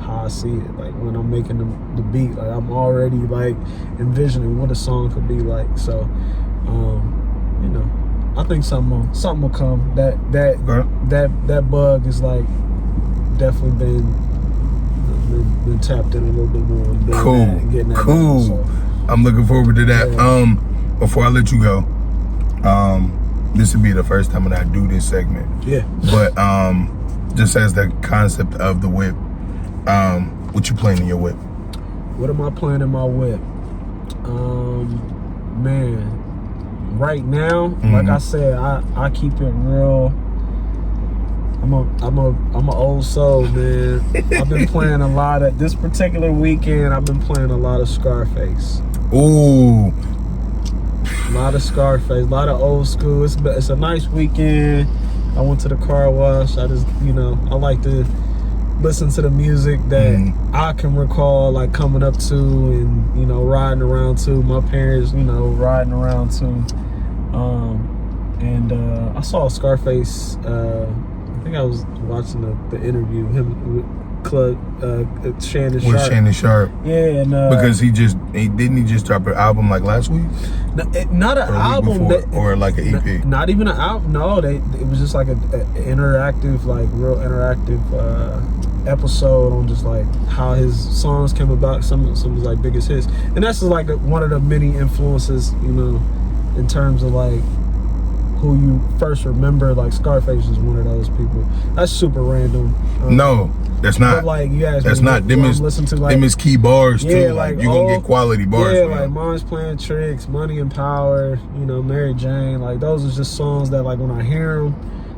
how I see it. Like when I'm making the beat, like I'm already like envisioning what a song could be like. So, you know, I think something will come. That bug is like definitely been tapped in a little bit more. And getting that cool. Down, so. I'm looking forward to that. Yeah. Before I let you go, this would be the first time that I do this segment. Yeah. But just as the concept of the whip, what you playing in your whip? What am I playing in my whip? Man, right now, like I said, I keep it real. I'm a old soul, man. I've been playing a lot of this particular weekend. I've been playing a lot of Scarface. Ooh. A lot of Scarface, a lot of old school. It's a nice weekend. I went to the car wash. I just, you know, I like to listen to the music that I can recall, like coming up to, and, you know, riding around to. My parents, you know, riding around to. And I saw Scarface. I think I was watching the interview, him with Shannon Sharp. With Shannon Sharp. Yeah, and because he didn't just drop an album like last week? Not an album, or like an EP. Not even an album. No, it was just like an interactive, like real interactive episode on just like how his songs came about, some of his like biggest hits, and that's just like one of the many influences, you know, in terms of like who you first remember. Like Scarface is one of those people. That's super random. No, that's not. But like you guys, that's not. Them is key bars too. Like you gonna get quality bars. Yeah, man. like Mom's Playing Tricks, Money and Power. You know, Mary Jane. Like those are just songs that like when I hear them,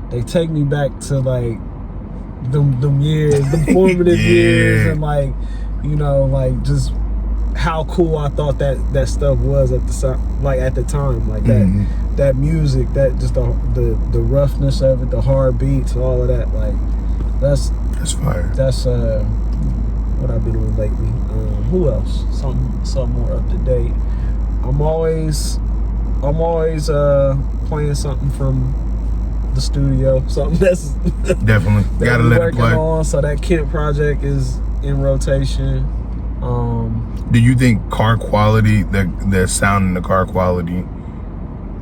they take me back to like them years, the formative years, and like, you know, like just how cool I thought that stuff was at the time, like that music, that just the roughness of it, the hard beats, all of that. Like that's fire. That's what I've been doing lately. Who else? Something more up to date. I'm always playing something from the studio, something that's definitely that gotta we're let it working play. on. So that Kent project is in rotation. Do you think car quality, the sound and the car quality,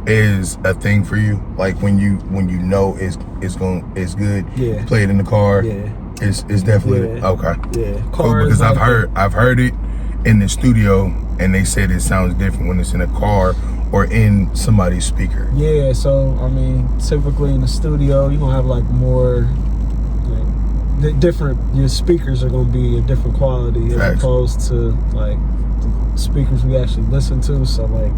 is a thing for you? Like when you know it's good. Yeah. Play it in the car. Yeah. It's definitely Yeah. okay. Yeah. Cool, Cars, because like, I've heard it in the studio, and they said it sounds different when it's in a car or in somebody's speaker. Yeah, so I mean, typically in the studio, you're gonna have like more, like, different. Your speakers are gonna be a different quality as Facts. opposed to like the speakers we actually listen to. So like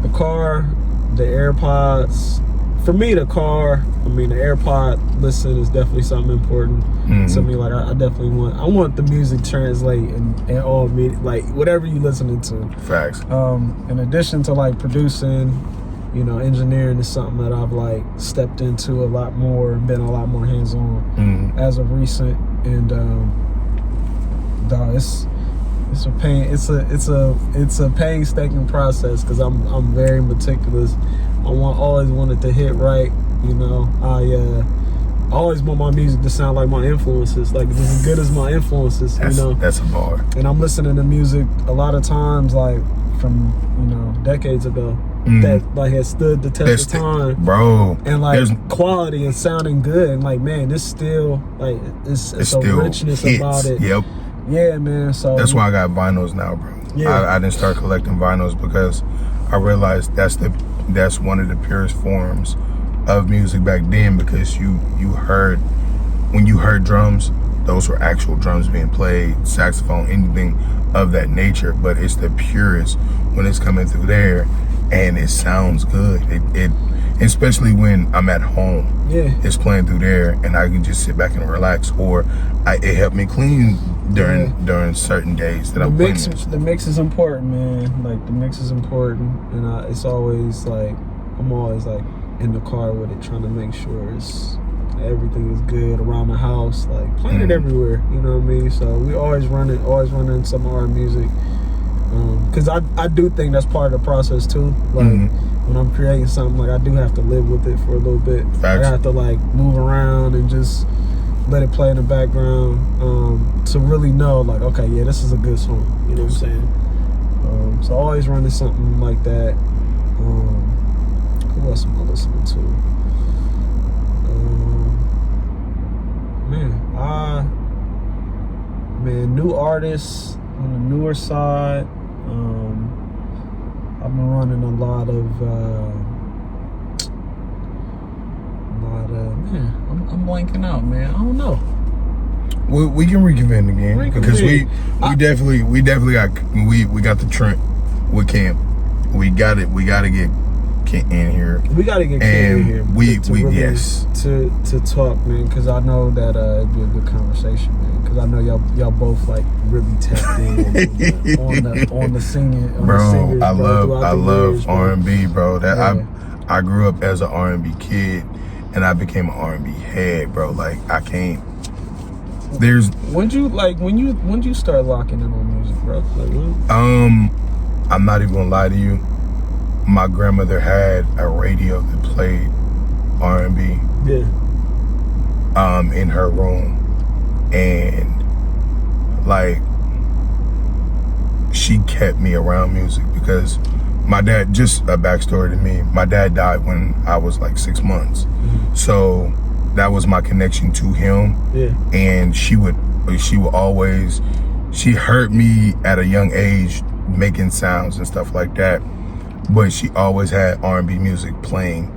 the car, the AirPods. For me, the car, I mean, the AirPod listen is definitely something important to me. Like, I definitely want the music translate and all me, like whatever you listening to. Facts. In addition to like producing, you know, engineering is something that I've like stepped into a lot more, been a lot more hands-on as of recent, and it's a pain. It's a painstaking process because I'm very meticulous. I always want it to hit right. You know, I always want my music to sound like my influences, like just as good as my influences. That's a bar. And I'm listening to music a lot of times like from decades ago that like has stood the test of time, bro. And like quality and sounding good, and like man, this still like it's a still richness hits. about it. Yep. Yeah, man. So that's why I got vinyls now, bro. Yeah. I didn't start collecting vinyls because I realized that's one of the purest forms of music back then, because you heard, when you heard drums, those were actual drums being played, saxophone, anything of that nature, but it's the purest when it's coming through there and it sounds good. It especially when I'm at home, it's playing through there and I can just sit back and relax, or it helped me clean during certain days that I'm playing this. The mix is important, man. Like the mix is important, and it's always like I'm always like in the car with it, trying to make sure everything is good around the house, like playing it everywhere. You know what I mean? So we always running some of our music, because I do think that's part of the process too. Like when I'm creating something, like I do have to live with it for a little bit. Facts. I have to like move around and just let it play in the background to really know, like, okay, yeah, this is a good song. You know what I'm saying? So always running something like that. Who else am I listening to? New artists on the newer side. I've been running a lot of I'm blanking out, man. I don't know. We can reconvene again because we definitely got the Trent with Camp. We got to get Kent in here. We got to get Kent in here. To talk, man, because I know that it'd be a good conversation, man. Because I know y'all both like really tapped in on the singing, on bro. The singers, I love years, R&B, bro. I grew up as an R&B kid, and I became an R&B head, bro. Like I can't. When you start locking in on music, bro? Like when? I'm not even gonna lie to you. My grandmother had a radio that played R&B. Yeah. In her room, and like she kept me around music because my dad, just a backstory to me, my dad died when I was like 6 months. So that was my connection to him. Yeah. And she would always, she heard me at a young age making sounds and stuff like that, but she always had R&B music playing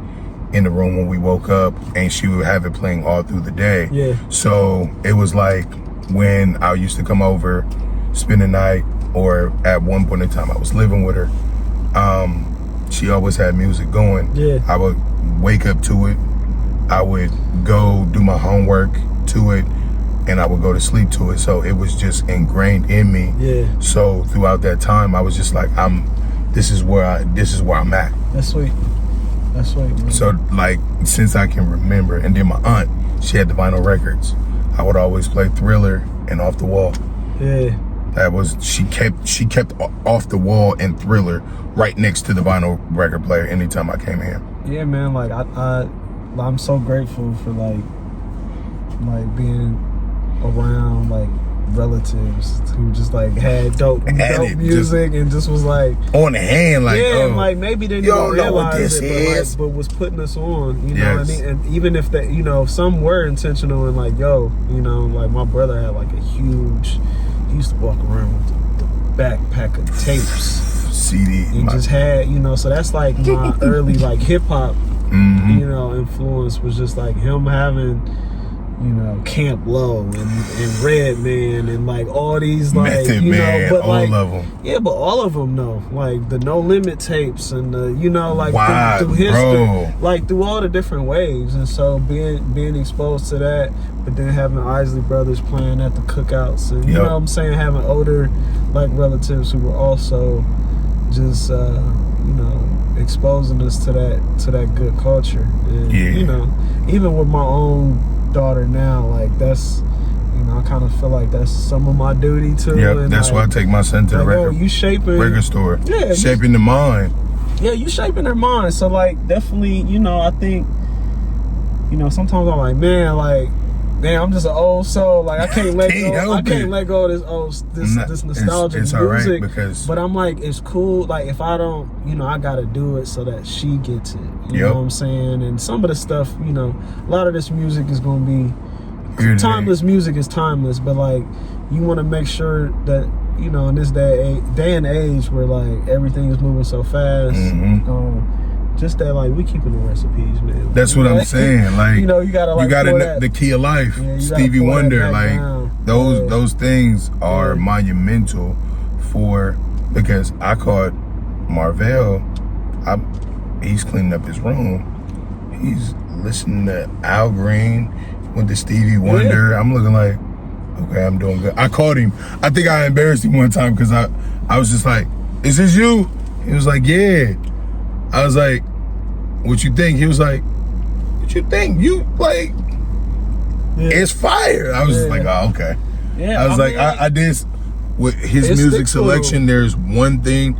in the room when we woke up, and she would have it playing all through the day. Yeah. So it was like when I used to come over, spend the night, or at one point in time I was living with her, she always had music going. Yeah. I would wake up to it, I would go do my homework to it, and I would go to sleep to it. So it was just ingrained in me. Yeah. So throughout that time I was just like, this is where I'm at. That's sweet. That's sweet, man. So like since I can remember, and then my aunt, she had the vinyl records. I would always play Thriller and Off the Wall. Yeah. That was, she kept Off the Wall and Thriller right next to the vinyl record player anytime I came here. Yeah, man. Like I'm so grateful for like being around like relatives who just like had dope music and just was like on the hand, like and like maybe they didn't realize is. but was putting us on, you know. And even if they, you know, some were intentional and like, yo, you know, like my brother had like a huge, he used to walk around with the backpack of tapes, CD, and just had, you know, so that's like my early like hip hop, you know, influence was just like him having, you know, Camp Low and Redman and like all these like Method you Man, know, but all like of them. yeah, but all of them though, like the No Limit tapes and the, you know, like through history, bro. like through all the different waves. And so being exposed to that, but then having Isley Brothers playing at the cookouts and you know what I'm saying, having older like relatives who were also just you know, exposing us to that good culture. And you know, even with my own daughter now, like that's, you know, I kind of feel like that's some of my duty too. And that's like, why I take my son to the record store. Yeah, shaping the mind. Yeah, you shaping their mind. So like definitely, you know, I think, you know, sometimes I'm like, man, like, damn, I'm just an old soul. Like I can't let go. I can't let go of this nostalgic it's music. all right because, but I'm like, it's cool. Like if I don't, you know, I gotta do it so that she gets it. You know what I'm saying? And some of the stuff, you know, a lot of this music is gonna be timeless. Music is timeless, but like you want to make sure that, you know, in this day and age where like everything is moving so fast. Just that, like, we keeping the recipes, man. That's what I'm saying. Like, you know, you gotta the key of life. Stevie Wonder, like those things are monumental for, because I caught Marvell. He's cleaning up his room. He's listening to Al Green with the Stevie Wonder. I'm looking like, okay, I'm doing good. I caught him. I think I embarrassed him one time because I was just like, "Is this you?" He was like, "Yeah." I was like, "What you think?" He was like, "What you think? You like, it's fire." I was just like, "Oh, okay." I was like, I did with his music selection. There's one thing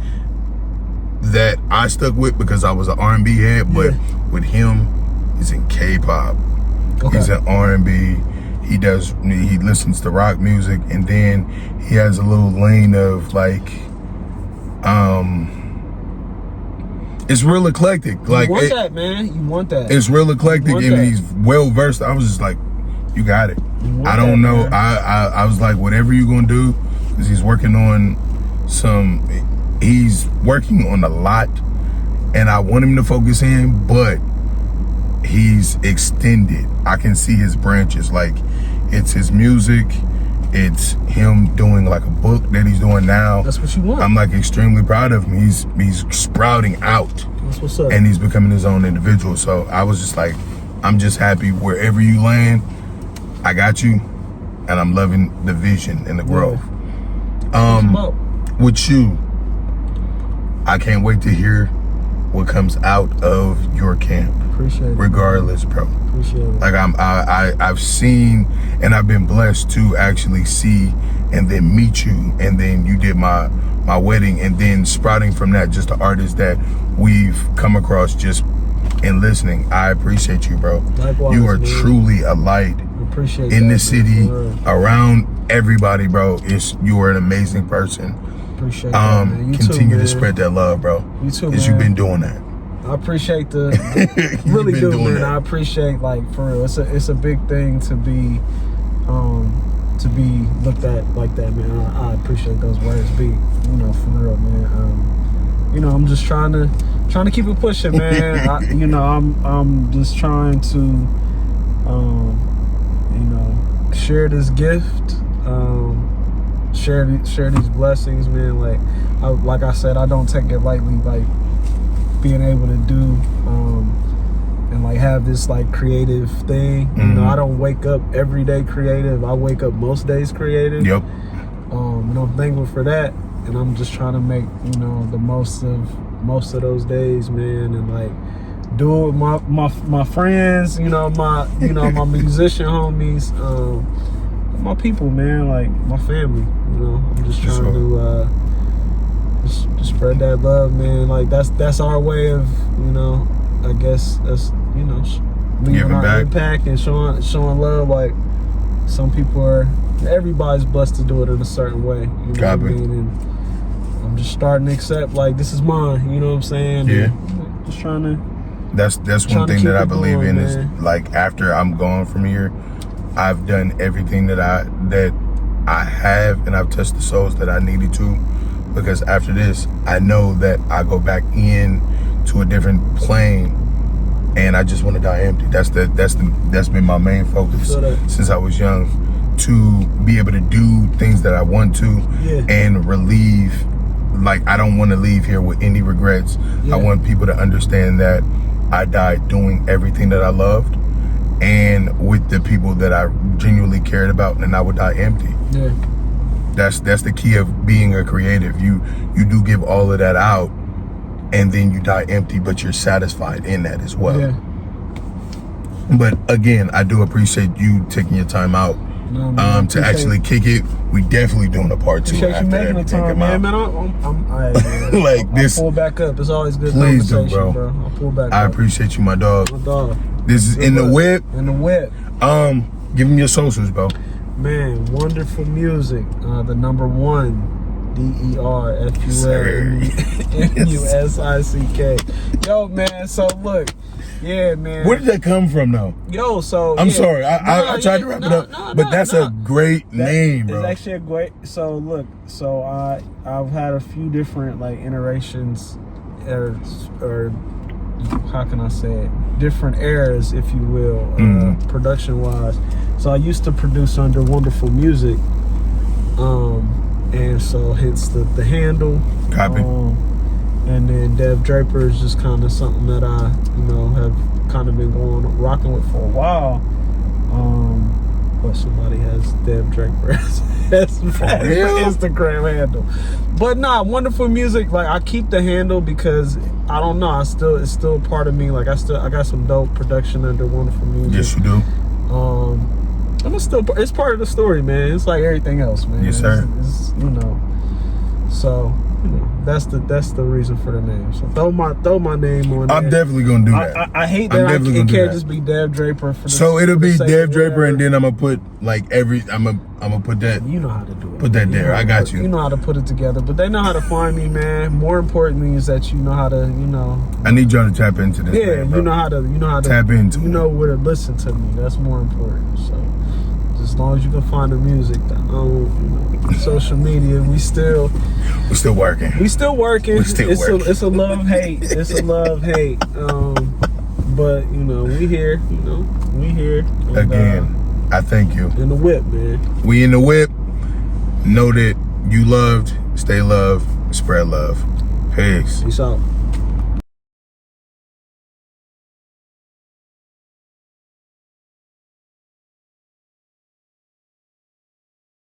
that I stuck with because I was an R&B head, but with him, he's in K-pop. He's in R&B. He listens to rock music, and then he has a little lane of like, it's real eclectic. Like, you want that, man. You want that. It's real eclectic, and he's well versed. I was just like, you got it. I don't know. I was like, whatever you're gonna do, because he's working on a lot, and I want him to focus in, but he's extended. I can see his branches. Like, it's his music. It's him doing like a book that he's doing now. That's what you want. I'm like extremely proud of him. He's sprouting out. That's what's up. And he's becoming his own individual. So I was just like, I'm just happy wherever you land, I got you, and I'm loving the vision and the growth. With you, I can't wait to hear what comes out of your camp. Appreciate it. Regardless, bro. Appreciate it. Like I've seen, and I've been blessed to actually see and then meet you, and then you did my wedding, and then sprouting from that, just the artists that we've come across just in listening. I appreciate you, bro. Likewise, you are man. Truly a light Appreciate in that, this city, man. around everybody, bro. You are an amazing person. Appreciate that, man. You continue too, to spread that love, bro. You too, because you've been doing that. I appreciate really do, man. That. I appreciate, like, for real. It's a big thing to be looked at like that, man. I appreciate those words, you know, for real, man. You know, I'm just trying to keep it pushing, man. I'm just trying to, you know, share this gift, share these blessings, man. Like I said, I don't take it lightly, like being able to do and like have this like creative thing. You know, I don't wake up every day creative. I wake up most days creative. Yep. And I'm thankful for that. And I'm just trying to make, you know, the most of those days, man, and like do it with my friends, you know, my musician homies, my people, man, like my family. You know, I'm just trying to just spread that love, man. Like that's our way of, you know, I guess that's, you know, leaving our impact and showing love. Like some people are everybody's blessed to do it in a certain way. You know what I mean? And I'm just starting to accept, like, this is mine. You know what I'm saying? Yeah. And just trying to. That's one thing that I believe in is, like, after I'm gone from here, I've done everything that I have, and I've touched the souls that I needed to. Because after this, I know that I go back in to a different plane, and I just want to die empty. That's been my main focus since I was young, to be able to do things that I want to and relieve. Like, I don't want to leave here with any regrets. I want people to understand that I died doing everything that I loved and with the people that I genuinely cared about, and I would die empty. Yeah. That's the key of being a creative. You do give all of that out, and then you die empty, but you're satisfied in that as well. Yeah. But again, I do appreciate you taking your time out to actually kick it. We definitely doing a part 2 Appreciate after you making the everything time, come man. out. Man, Like this. I'll pull back up. It's always good Please do, conversation, bro. I'll pull back I up. appreciate you, my dog. My dog. This is In the Whip. In the Whip. Give him your socials, bro. Man, wonderful music. The number 1, DERFULMUSICK. Yo, man. So look, yeah, man. Where did that come from, though? Yo, so I'm sorry. I tried to wrap it up, but that's a great name, bro. It's actually a great. So look, so I've had a few different like iterations, or how can I say it? Different eras, if you will, production wise. So I used to produce under Wonderful Music, and so hence the handle. Copy. And then DEV Draper is just kind of something that I, have kind of been rocking with for a while. But somebody has DEV Draper as Instagram handle. But nah, Wonderful Music, like, I keep the handle because I don't know, it's still a part of me. Like, I got some dope production under Wonderful Music. Yes, you do. And it's part of the story, man. It's like everything else, man. Yes, sir. It's so that's the reason for the name. So throw my name on. I'm definitely gonna do that. I hate that it can't just be DEV Draper. So it'll be DEV Draper, and then I'm gonna put like I'm gonna put that. You know how to do it. Put that there. I got you. You know how to put it together, but they know how to find me, man. More importantly is that you know how to, I need y'all to tap into this. Yeah, man, bro. you know how to tap into. You know where to listen to me. That's more important. So as long as you can find the music, social media, we're still working. It's a love hate. It's a love hate. But we here. We here. And, again, I thank you. In the whip, man. We in the whip. Know that you loved. Stay loved. Spread love. Peace. Peace out.